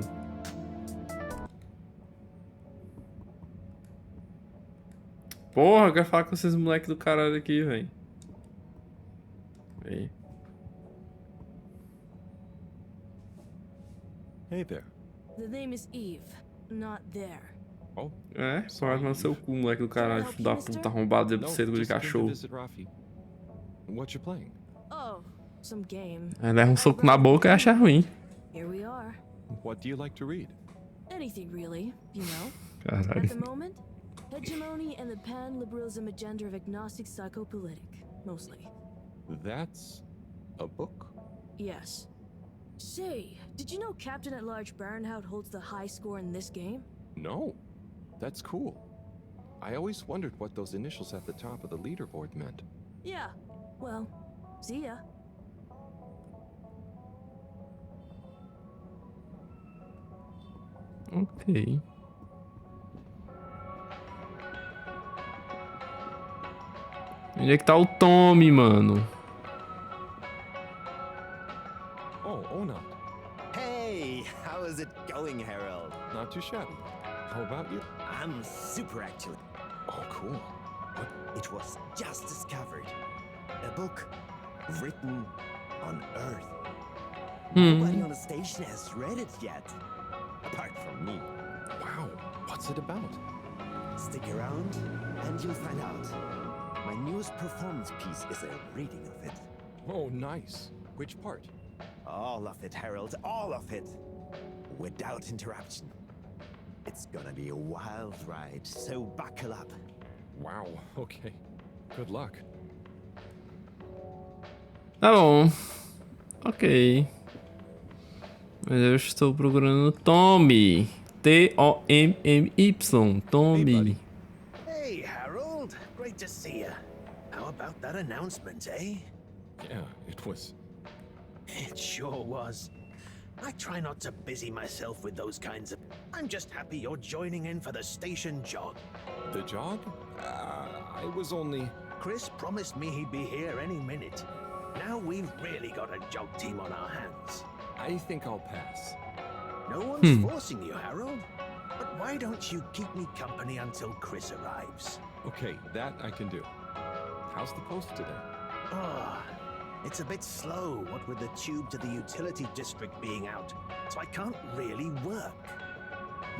Porra, eu quero falar com esses moleques do caralho aqui, velho. Aí. Hey there. The name is Eve, not there. Oh. É, só vai tomar no seu cu, moleque do caralho, filho da puta arrombado de cedo de cachorro. What you playing? Oh, some game. Aí leva um soco na boca e acha ruim. Here we are. What do you like to read? Anything really, you know. Caralho. At the moment, hegemony and the pan-liberalism agenda of agnostic psychopolitic, mostly. That's a book? Yes. Say, did you know Captain at Large Baronhout holds the high score in this game? No. That's cool. I always wondered what those initials at the top of the leaderboard meant. Yeah. Well, see ya. Ok. Onde é que tá o Tommy, mano? Oh, Ona. Hey, how is it going, Harold? Not too shabby. How about you? I'm super, actually. Oh, cool. It was just discovered. A book written on Earth. Nobody on the station has read it yet. Apart from me. Wow, what's it about? Stick around and you'll find out. My newest performance piece is a reading of it. Oh, nice. Which part? All of it, Harold, all of it. Without interruption. It's gonna be a wild ride, so buckle up. Wow, okay. Good luck. Tá bom. Ok. Mas eu estou procurando Tommy. T-O-M-M-Y. Tommy. Hey, Harold. Great to see you. How about that announcement, eh? Yeah, it was. It sure was. I try not to busy myself with those kinds of... I'm just happy you're joining in for the station jog. The jog? I was only... Chris promised me he'd be here any minute. Now we've really got a jog team on our hands. I think I'll pass. No one's forcing you, Harold. But why don't you keep me company until Chris arrives? Okay, that I can do. How's the post today? Ah, it's a bit slow, what with the tube to the utility district being out, so I can't really work.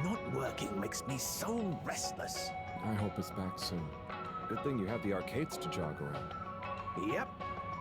Not working makes me so restless. I hope it's back soon. Good thing you have the arcades to jog around. Yep,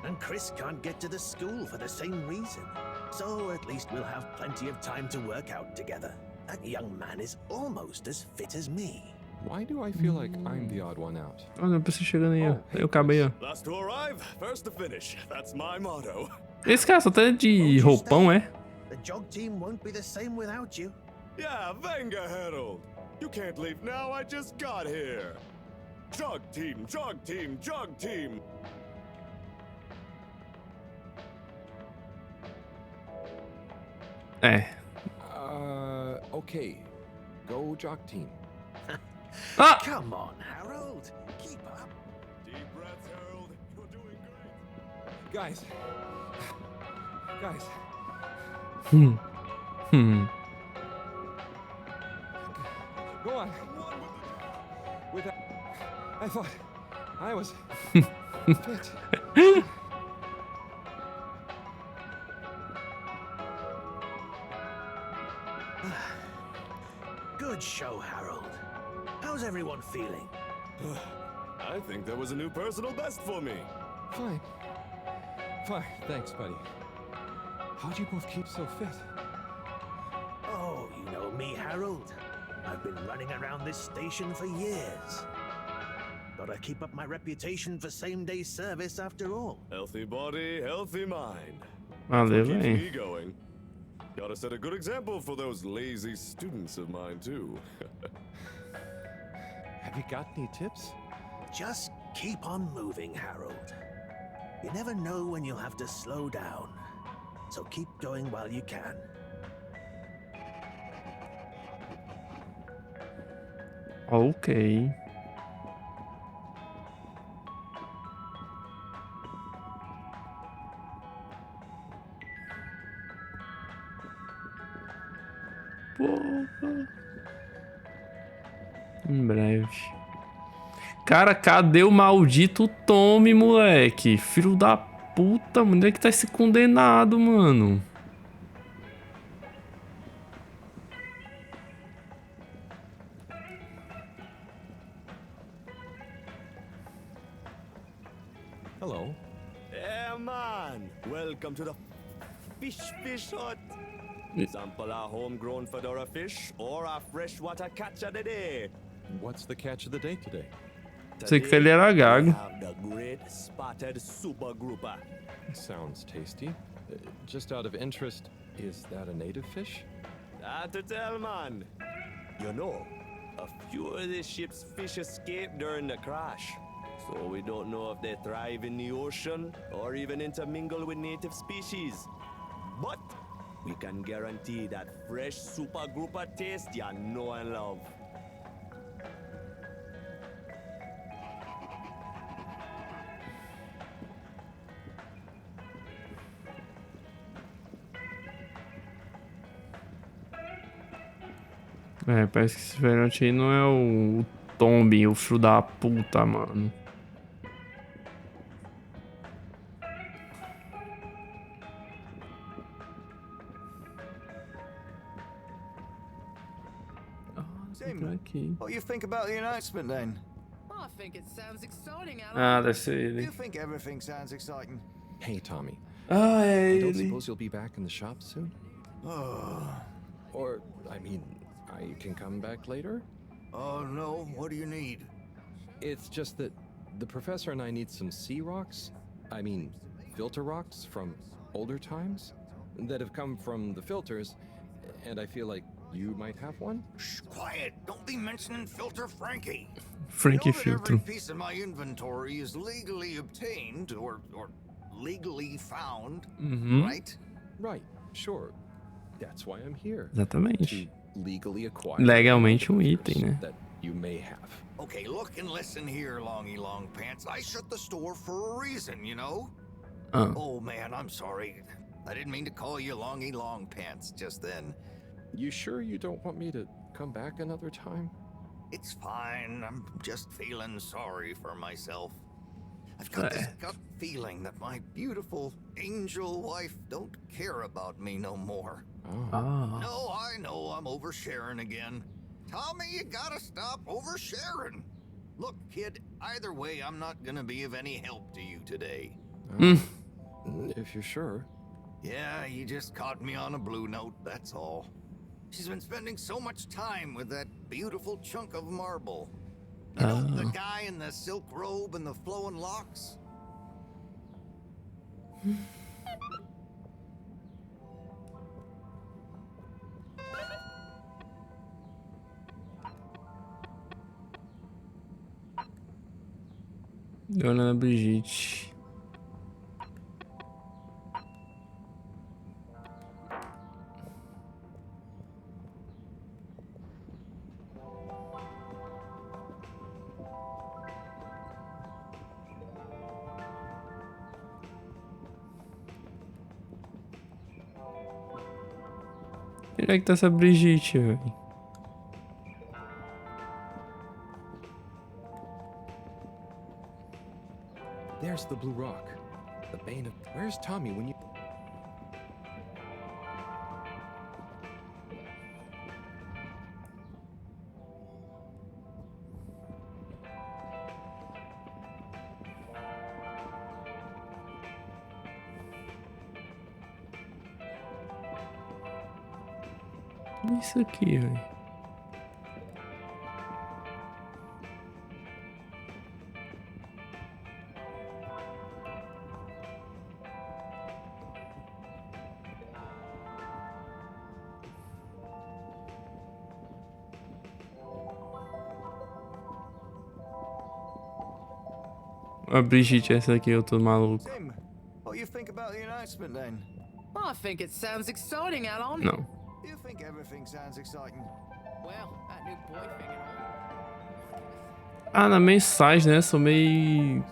and Chris can't get to the school for the same reason. So at least we'll have plenty of time to work out together. That young man is almost as fit as me. Why do I feel like I'm the odd one out? Olha, eu preciso chegando aí, ó. Eu acabei, ó. Last to arrive, first to finish. That's my motto. Esse cara só tá de roupão, é? The jog team won't be the same without you. Yeah, venga, Harold. You can't leave now, I just got here. Jog team, jog team, jog team. Okay. Go jog team. Come on, Harold. Keep up. Deep breaths, Harold. You're doing great. Guys. Go on. With that, I thought I was fit. Good show, Harold. How's everyone feeling? I think there was a new personal best for me. Fine. Thanks, buddy. How'd you both keep so fit? Oh, you know me, Harold. I've been running around this station for years. Gotta keep up my reputation for same-day service after all. Healthy body, healthy mind. Valeu, Keeps hein? me going. Gotta set a good example for those lazy students of mine, too. Have you got any tips? Just keep on moving, Harold. You never know when you'll have to slow down. So keep going while you can. Ok. Porra. Em breve. Cara, cadê o maldito Tommy, moleque? Filho da puta, onde é que tá esse condenado, mano? Hello. Yeah, man. Welcome to the fish hut. Sample a homegrown fedora fish or a freshwater catch of the day. What's the catch of the day today? Sei que ele era gago. We have the great spotted super grouper. Sounds tasty. Just out of interest, is that a native fish? Hard to tell, man. You know, a few of the ship's fish escaped during the crash. So we don't know if they thrive in the ocean or even intermingle with native species. But we can guarantee that fresh super grouper taste you know and love. É, parece que esse velhote aí não é o Tombi, o filho da puta, mano. Tim, what do you think about the announcement then? I think it sounds exciting, Alan. Ah, deve ser Do ele. you think everything sounds exciting? Hey, Tommy. Ah, é I don't ele. suppose you'll be back in the shop soon? Or, I mean, I can come back later? Oh no, what do you need? It's just that the professor and I need some sea rocks. I mean, filter rocks from older times that have come from the filters, and I feel like you might have one? Shh, quiet. Don't be mentioning Filter Frankie. Frankie You know that Filter. every piece of my inventory is legally obtained or legally found, right? Right, sure. That's why I'm here. Exatamente. To legally acquire Legalmente item, né? that you may have. Okay, look and listen here, Longy Long Pants. I shut the store for a reason, you know? Oh man, I'm sorry. I didn't mean to call you Longy Long Pants just then. You sure you don't want me to come back another time? It's fine. I'm just feeling sorry for myself. I've got this gut feeling that my beautiful angel wife don't care about me no more. No, I know I'm oversharing again. Tommy, you gotta stop oversharing. Look, kid, either way, I'm not gonna be of any help to you today. If you're sure. Yeah, you just caught me on a blue note, that's all. She's been spending so much time with that beautiful chunk of marble. You know, the guy in the silk robe and the flowing locks? Dona Brigitte. Onde é que tá essa Brigitte, velho? There's the blue rock. The bane of... Where's Tommy when you... Isso aqui, velho. A Brigitte, essa aqui, eu tô maluco. Tim, what do you think about the announcement then? I think it sounds exciting, Alan. Não. Do you think everything sounds exciting? Well, that new boy thing and all. Ah, na mensagem, né? Sou meio...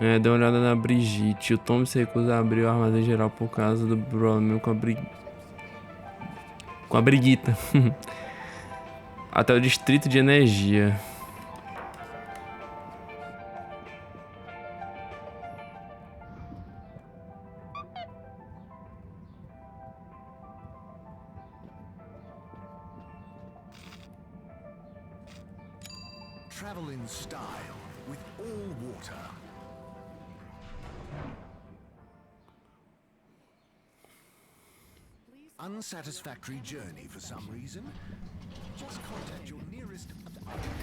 É, dê uma olhada na Brigitte. O Tom se recusa a abrir o armazém geral por causa do problema com a briguita. Até o distrito de energia. Travel in style with all water. Unsatisfactory journey for some reason? Just contact your nearest...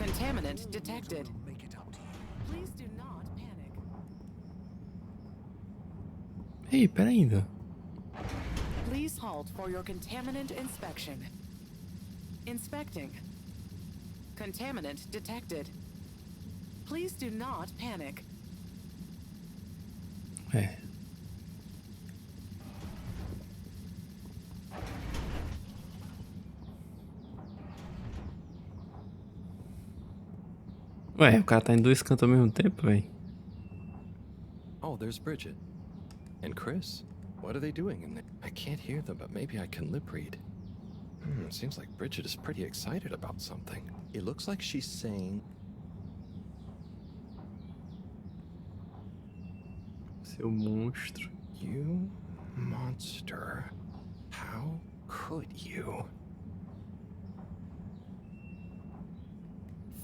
Contaminant detected. Make it up to you. Please do not panic. Ei, pera ainda. Please halt for your contaminant inspection. Inspecting. Contaminant detected. Please do not panic. É. Ué, o cara tá em dois cantos ao mesmo tempo, velho. Oh, there's Bridget. And Chris. What are they doing in there? I can't hear them, but maybe I can lip read. Seems like Bridget is pretty excited about something. It looks like she's saying... Seu monstro. You monster. How could you?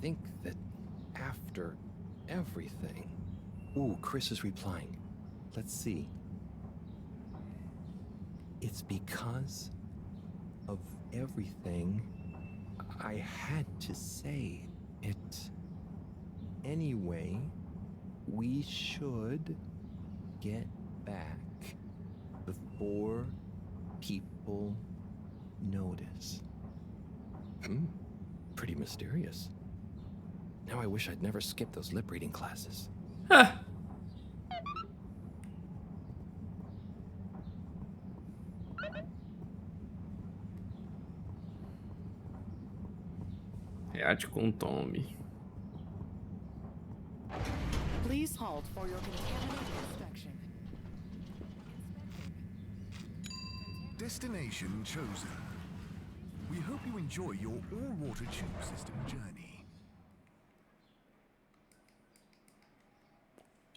Think that after everything... Ooh, Chris is replying. Let's see. It's because of everything I had to say it. Anyway, we should get back before people notice. Pretty mysterious. Now I wish I'd never skipped those lip reading classes. Reate com Tommy. Please halt for your contaminated inspection. Destination chosen. We hope you enjoy your all-water tube system journey.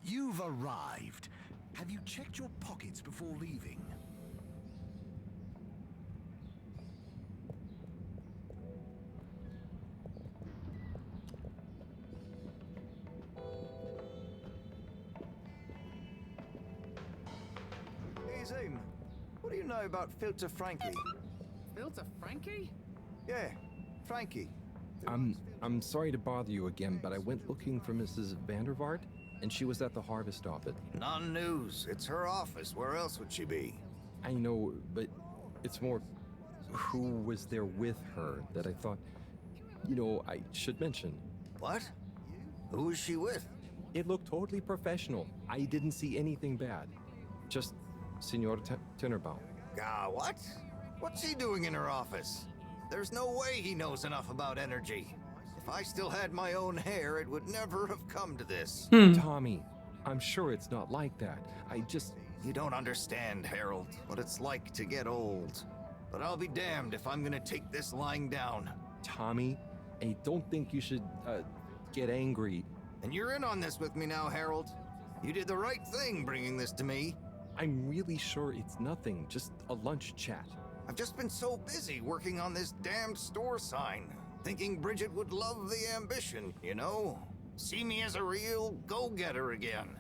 You've arrived. Have you checked your pockets before leaving? Hey, Zoom. What do you know about Filter Frankie? Filter Frankie? Yeah, Frankie. I'm sorry to bother you again, but I went looking for Mrs. Vandervaart, and she was at the harvest office. Non-news. It's her office. Where else would she be? I know, but it's more who was there with her that I thought, I should mention. What? Who was she with? It looked totally professional. I didn't see anything bad. Just Senor Tenenbaum. What? What's he doing in her office? There's no way he knows enough about energy. If I still had my own hair, it would never have come to this. Tommy, I'm sure it's not like that. You don't understand, Harold, what it's like to get old. But I'll be damned if I'm gonna take this lying down. Tommy, I don't think you should, get angry. And you're in on this with me now, Harold. You did the right thing bringing this to me. I'm really sure it's nothing, just a lunch chat. I've just been so busy working on this damned store sign, thinking Bridget would love the ambition, See me as a real go-getter again.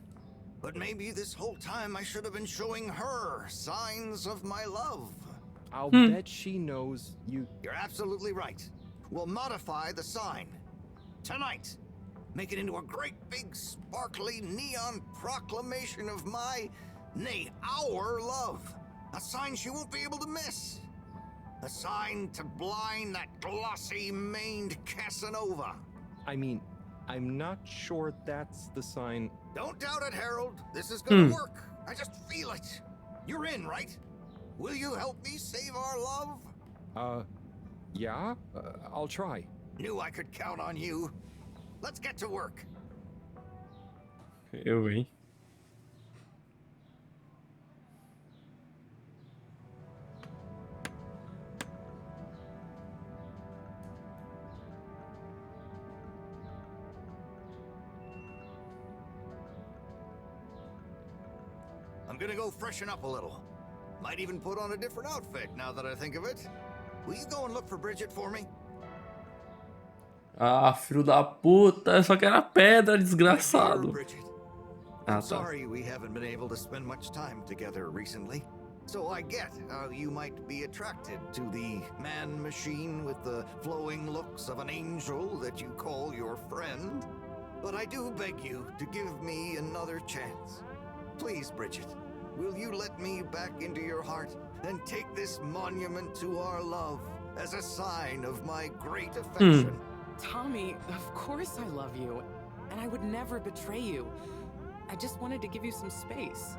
But maybe this whole time I should have been showing her signs of my love. I'll bet she knows you... You're absolutely right. We'll modify the sign. Tonight. Make it into a great big sparkly neon proclamation of my, nay, our love. A sign she won't be able to miss. A sign to blind that glossy-maned Casanova. I mean, I'm not sure that's the sign. Don't doubt it, Harold. This is gonna work. I just feel it. You're in, right? Will you help me save our love? Yeah? I'll try. Knew I could count on you. Let's get to work. Eu, hein? I'm gonna go freshen up a little. Might even put on a different outfit now that I think of it. Will you go and look for Bridget for me? Ah, filho da puta, eu só quero a pedra, desgraçado. I'm sorry we haven't been able to spend much time together recently. So I get how you might be attracted to the man-machine with the flowing looks of an angel that you call your friend. But I do beg you to give me another chance. Please, Bridget, will you let me back into your heart and take this monument to our love as a sign of my great affection? Tommy, of course I love you, and I would never betray you. I just wanted to give you some space.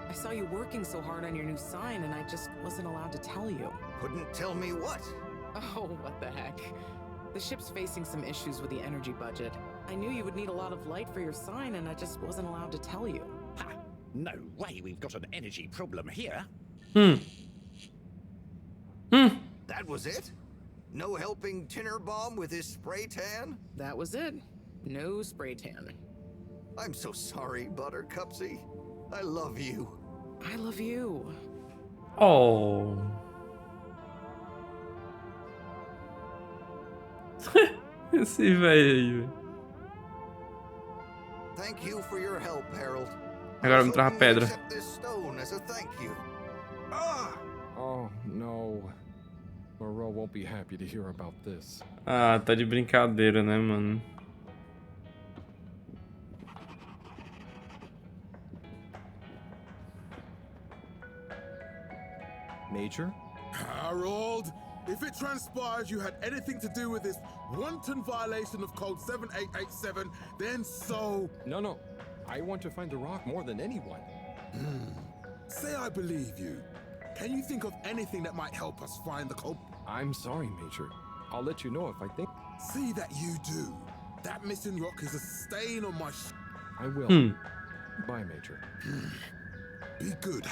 I saw you working so hard on your new sign, and I just wasn't allowed to tell you. Couldn't tell me what? Oh, what the heck. The ship's facing some issues with the energy budget. I knew you would need a lot of light for your sign, and I just wasn't allowed to tell you. Ha! No way we've got an energy problem here. That was it? No helping Tinnerbomb with his spray tan? That was it. No spray tan. I'm so sorry, Buttercupsy. I love you. I love you. Oh. Esse velho aí, velho. Thank you for your help, Harold. Agora vamos entrar a pedra. Accept this stone as a thank you. Oh, no. Moreau won't be happy to hear about this. Ah, tá de brincadeira, né, mano? Major? Harold, if it transpires you had anything to do with this wanton violation of code 7887, then so... No. I want to find the rock more than anyone. Say I believe you. Can you think of anything that might help us find the code? I'm sorry, Major. I'll let you know if I think... See that you do. That missing rock is a stain on my I will. Bye, Major. Be good.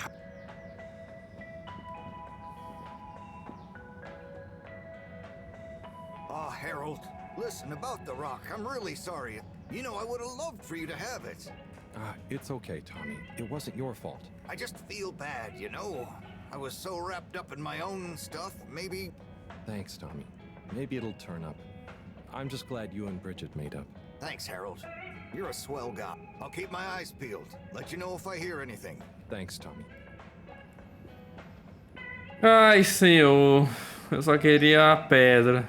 Harold, listen, about the rock, I'm really sorry. You know, I would have loved for you to have it. It's okay, Tommy. It wasn't your fault. I just feel bad, you know? I was so wrapped up in my own stuff, maybe... Thanks, Tommy. Maybe it'll turn up. I'm just glad you and Bridget made up. Thanks, Harold. You're a swell guy. I'll keep my eyes peeled. Let you know if I hear anything. Thanks, Tommy. Ai, senhor. Eu só queria a pedra.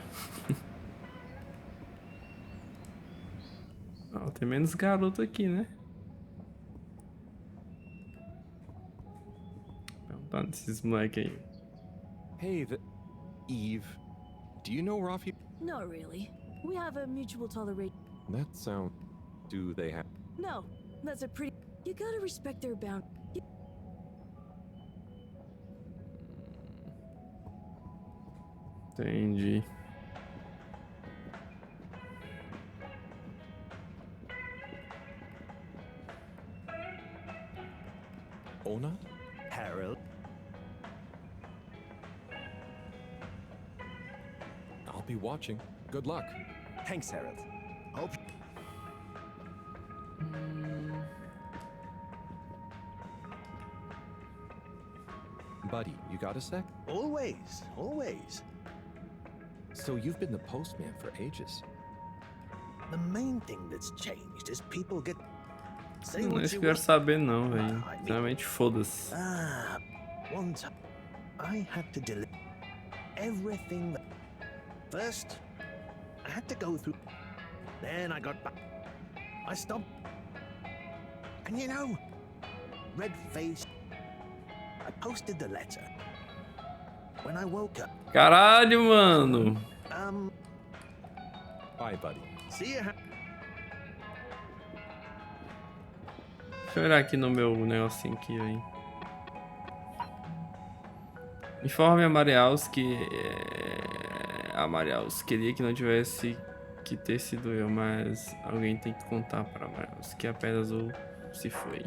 Oh, tem menos garoto aqui, né? Perguntando esses moleque aí. Hey, Eve. Do you know Rafi? Not really. We have a mutual tolerate. That sound... Do they have... No, that's a pretty... You gotta respect their bound... Entendi. Ona? Harold? I'll be watching. Good luck. Thanks, Harold. Hope... Buddy, you got a sec? Always, always. So you've been the postman for ages. The main thing that's changed is people get... Não é isso que eu quero saber não, velho. Realmente foda-se. One time I had to deliver everything that... First, I had to go through... Then I got back. I stopped. And you know, red-faced, I posted the letter. When I woke up... Caralho, mano. Bye, buddy. See you. Deixa eu olhar aqui no meu negocinho aqui, velho. Informe a Mariaus que... A Mariaus queria que não tivesse que ter sido eu, mas alguém tem que contar para Mariaus que a Pedra Azul se foi.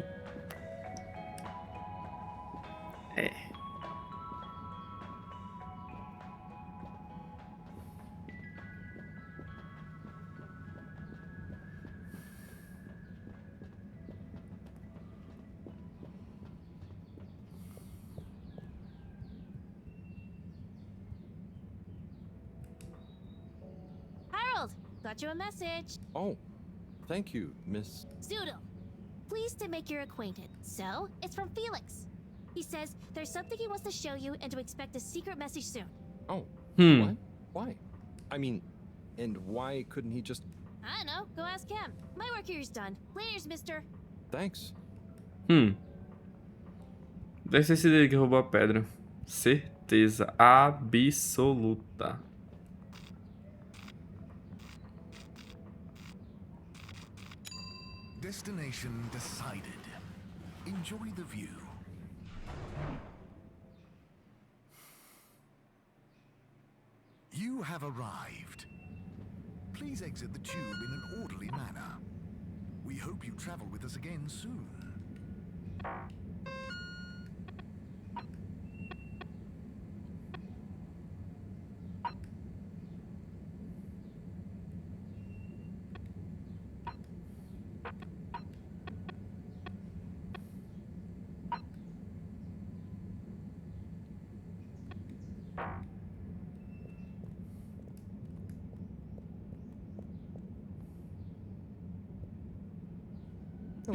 Got you a message. Oh, thank you, Miss... Zoodle. Pleased to make your acquaintance. So, it's from Felix. He says there's something he wants to show you and to expect a secret message soon. Oh, what? Why? I mean, and why couldn't he just... I don't know. Go ask him. My work here's done. Laters, mister. Thanks. Deve ter sido ele que roubou a pedra. Certeza absoluta. Destination decided. Enjoy the view. You have arrived. Please exit the tube in an orderly manner. We hope you travel with us again soon. Hello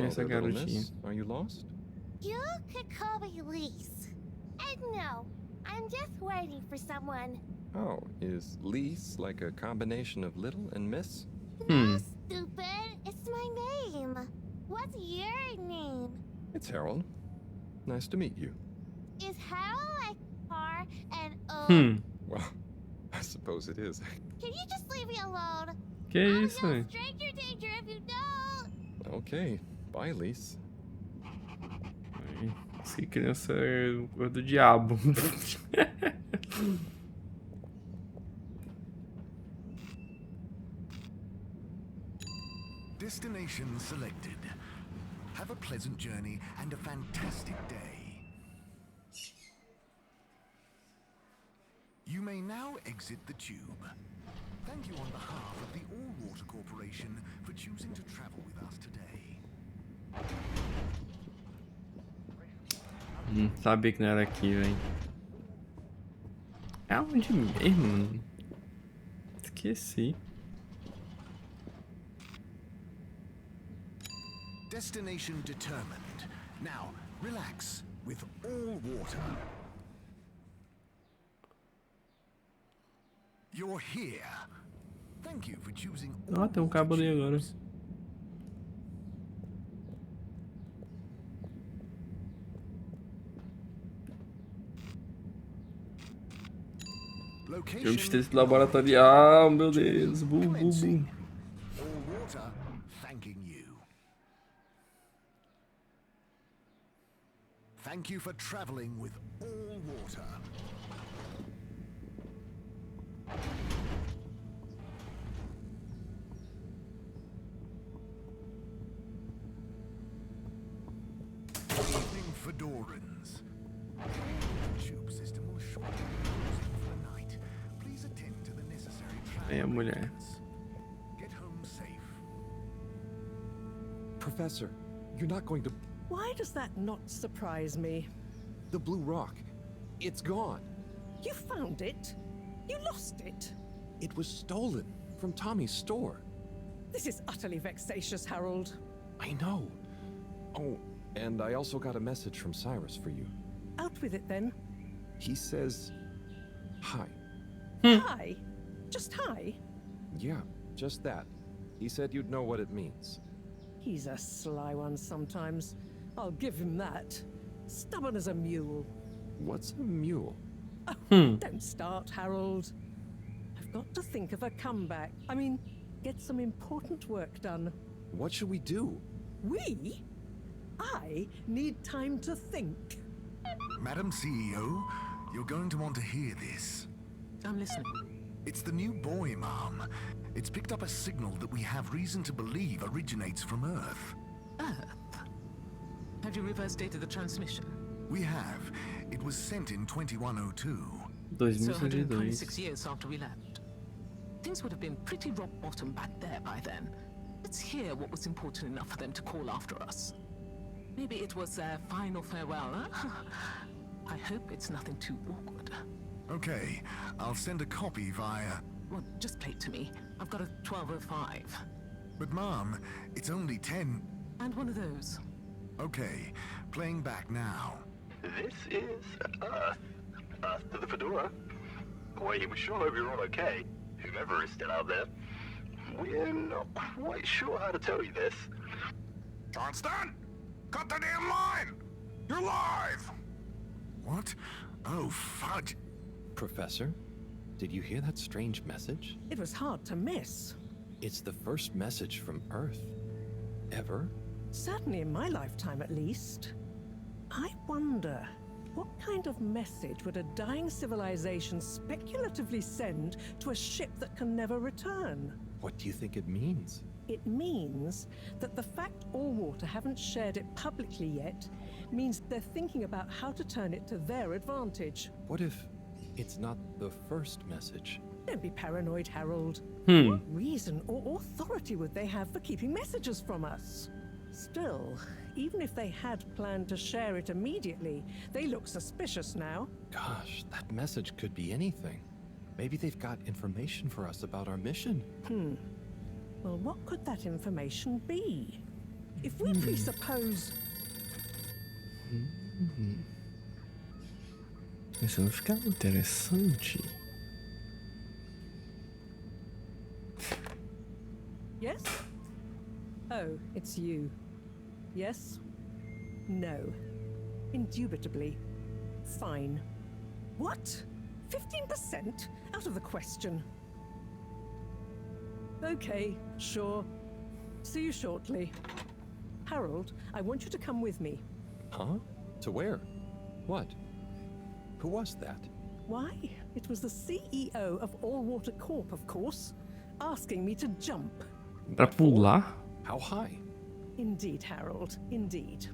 Essa there, little garotinha. miss. Are you lost? You could call me Lise. And no, I'm just waiting for someone. Oh, is Lise like a combination of little and miss? No, stupid. It's my name. What's your name? It's Harold. Nice to meet you. Is Harold like car and Well, I suppose it is. Can you just leave me alone? Que isso, No velho? stranger danger if you don't. Okay, bye, Lise. Ai, essa criança é coisa do diabo. Destination selected. Have a pleasant journey and a fantastic day. You may now exit the tube. Thank you on behalf of the All Water Corporation for choosing to travel with us today. Sabia que não era aqui, velho. É onde mesmo, mano? Esqueci. Destination determined. Now, relax with all water. You're here. Thank you for choosing all Ah, tem um cabo ali agora. Location. Eu distrito laboratorial, meu Deus. Bum, bum, bum. All water thanking you. Thank you for traveling with all water. Evening Fedorans. The tube system will shortly be closing for the night. Please attend to the necessary É a mulher. Get home safe. Professor, you're not going to... Why does that not surprise me? The blue rock. It's gone. You found it? You lost it? It was stolen from Tommy's store. This is utterly vexatious, Harold. I know. Oh, and I also got a message from Cyrus for you. Out with it then. He says... hi. Hi? Just hi? Yeah, just that. He said you'd know what it means. He's a sly one sometimes. I'll give him that. Stubborn as a mule. What's a mule? Oh, don't start, Harold. I've got to think of a comeback. I mean, get some important work done. What should we do? We? I need time to think. Madam CEO, you're going to want to hear this. I'm listening. It's the new boy, Mom. It's picked up a signal that we have reason to believe originates from Earth. Earth? Have you reverse dated the transmission? We have. It was sent in 2102. So 126 years after we left. Things would have been pretty rock bottom back there by then. Let's hear what was important enough for them to call after us. Maybe it was their final farewell, huh? I hope it's nothing too awkward. Okay, I'll send a copy via... Well, just play it to me. I've got a 1205. But Mom, it's only 10... And one of those. Okay, playing back now. This is Earth. Earth to the Fedora. We sure hope you're all okay, whomever is still out there. We're not quite sure how to tell you this. Johnston! Cut the damn line! You're live! What? Oh, fudge. Professor, did you hear that strange message? It was hard to miss. It's the first message from Earth. Ever? Certainly in my lifetime, at least. I wonder, what kind of message would a dying civilization speculatively send to a ship that can never return? What do you think it means? It means that the fact all water haven't shared it publicly yet means they're thinking about how to turn it to their advantage. What if it's not the first message? Don't be paranoid, Harold. Hmm. What reason or authority would they have for keeping messages from us? Still, even if they had planned to share it immediately, they look suspicious now. Gosh, that message could be anything. Maybe they've got information for us about our mission. Well, what could that information be? If we presuppose... Isso vai ficar interessante. Yes? Oh, it's you. Yes? No. Indubitably. Fine. What? 15%? Out of the question. Okay, sure. See you shortly. Harold, I want you to come with me. Huh? To where? What? Who was that? Why? It was the CEO of All Water Corp, of course, asking me to jump. Pra pular? How high? Indeed, Harold, indeed.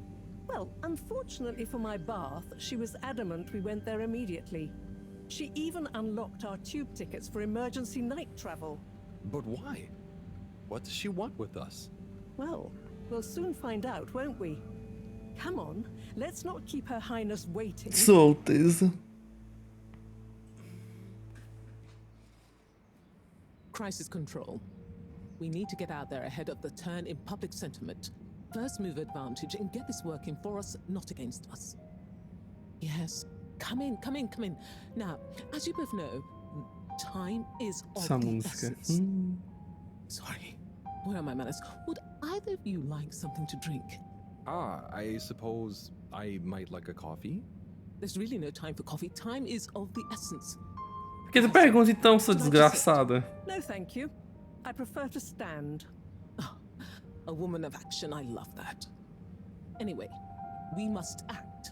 Well, unfortunately for my bath, she was adamant we went there immediately. She even unlocked our tube tickets for emergency night travel. But why? What does she want with us? Well, we'll soon find out, won't we? Come on, let's not keep Her Highness waiting. Solteza. Crisis control. We need to get out there ahead of the turn in public sentiment. First move advantage and get this working for us, not against us. Yes, come in. Now, as you both know, time is of the essence. Sorry, where are my manners? Would either of you like something to drink? I suppose I might like a coffee? There's really no time for coffee. Time is of the essence. Por que tu pergunta então, sua desgraçada? No, thank you. I prefer to stand. Oh, a woman of action, I love that. Anyway, we must act.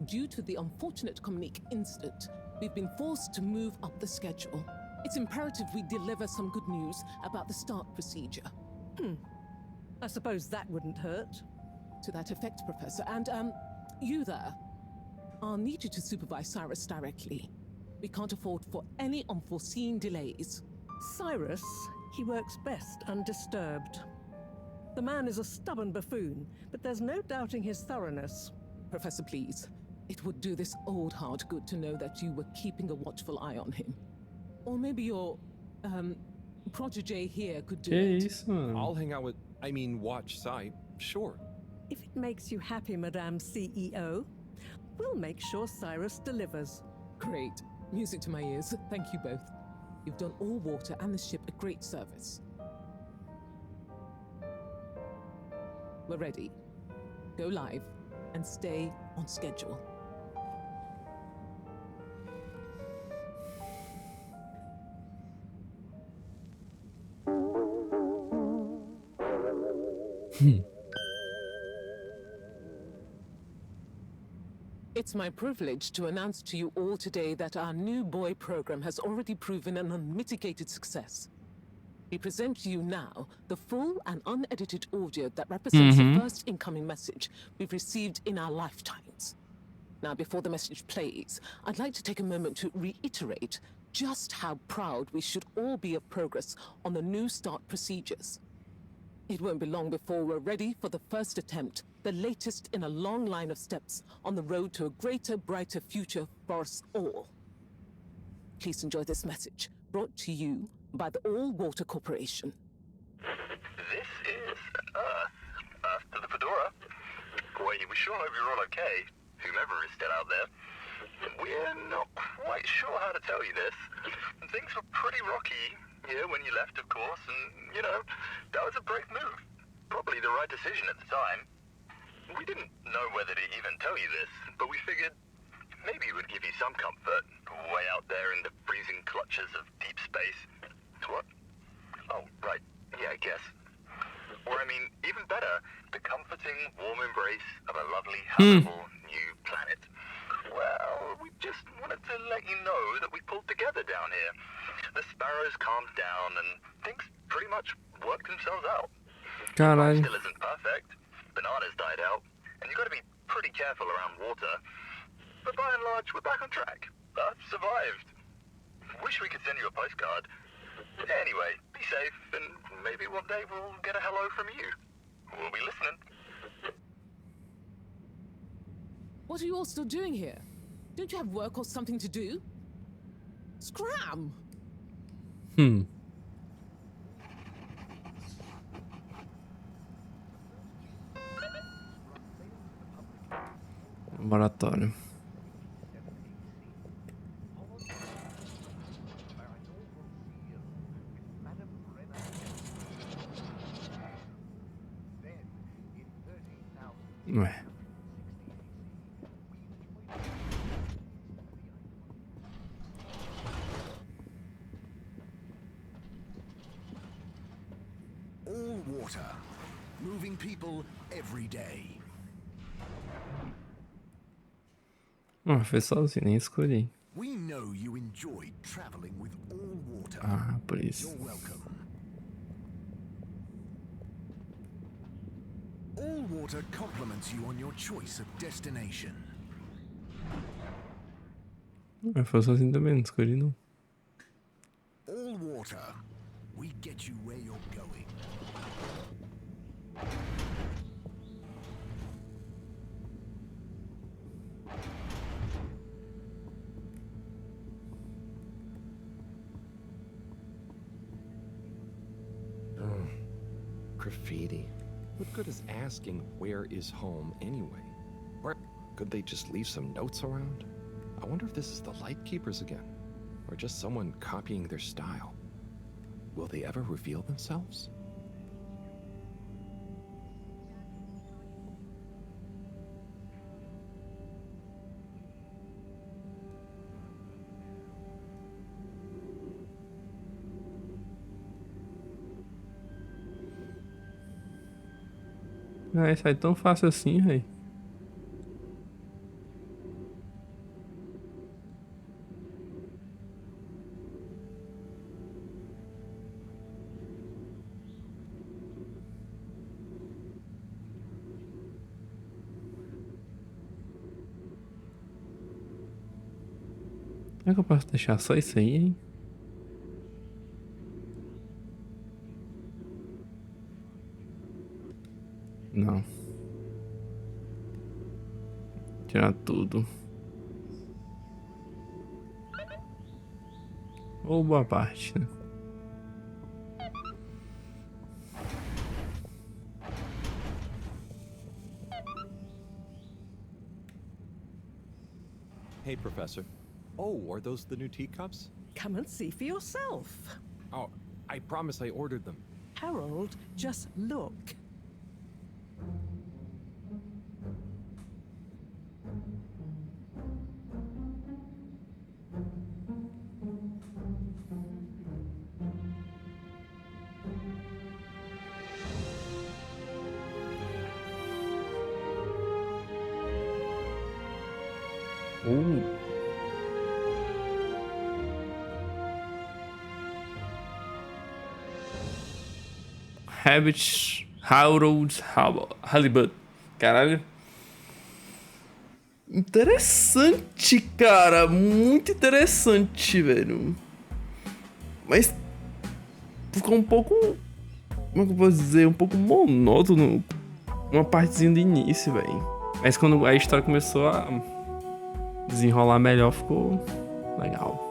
Due to the unfortunate Communique incident, we've been forced to move up the schedule. It's imperative we deliver some good news about the start procedure. I suppose that wouldn't hurt. To that effect, Professor. And, you there. I'll need you to supervise Cyrus directly. We can't afford for any unforeseen delays. Cyrus, he works best undisturbed. The man is a stubborn buffoon, but there's no doubting his thoroughness. Professor, please. It would do this old heart good to know that you were keeping a watchful eye on him. Or maybe your, protege here could do it. I'll hang out with, watch Cy, sure. If it makes you happy, Madame CEO, we'll make sure Cyrus delivers. Great. Music to my ears. Thank you both. You've done All Water and the ship a great service. We're ready. Go live and stay on schedule. It's my privilege to announce to you all today that our new buoy program has already proven an unmitigated success. We present to you now the full and unedited audio that represents the first incoming message we've received in our lifetimes. Now, before the message plays, I'd like to take a moment to reiterate just how proud we should all be of progress on the new start procedures. It won't be long before we're ready for the first attempt, the latest in a long line of steps on the road to a greater, brighter future for us all. Please enjoy this message, brought to you by the All Water Corporation. This is Earth. Earth to the Fedora. We sure hope you're all okay, whomever is still out there. We're not quite sure how to tell you this. Things were pretty rocky here when you left, of course, and, that was a brave move. Probably the right decision at the time. We didn't know whether to even tell you this, but we figured maybe it would give you some comfort, way out there in the freezing clutches of deep space. What? Oh, right. Yeah, I guess. Or, even better, the comforting, warm embrace of a lovely, habitable new planet. Well, we just wanted to let you know that we pulled together down here. The sparrows calmed down, and things pretty much worked themselves out. Caralho. Still isn't perfect. Bananas died out, and you got to be pretty careful around water. But by and large, we're back on track. I've survived. Wish we could send you a postcard. Anyway, be safe, and maybe one day we'll get a hello from you. We'll be listening. What are you all still doing here? Don't you have work or something to do? Scram! Laboratório. Ué. All water, moving people every day. Foi sozinho, nem escolhi. We know you enjoyed traveling with all water. Ah, por isso. You're welcome. All water compliments you on your choice of destination. Foi sozinho também, não escolhi não. All water, we get you where you're going. Graffiti. What good is asking where is home anyway? Or could they just leave some notes around? I wonder if this is the Lightkeepers again, or just someone copying their style. Will they ever reveal themselves? Ah, isso aí é tão fácil assim, véi. Será que eu posso deixar só isso aí, hein? Não. Tirar tudo. Ou boa parte, né? Hey, Professor. Oh, are those the new teacups? Come and see for yourself. Oh, I promise I ordered them. Harold, just look. Halibut. Caralho. Interessante, cara. Muito interessante, velho. Mas ficou um pouco... Como é que eu posso dizer? Um pouco monótono. Uma partezinha do início, velho. Mas quando a história começou a desenrolar melhor, ficou legal.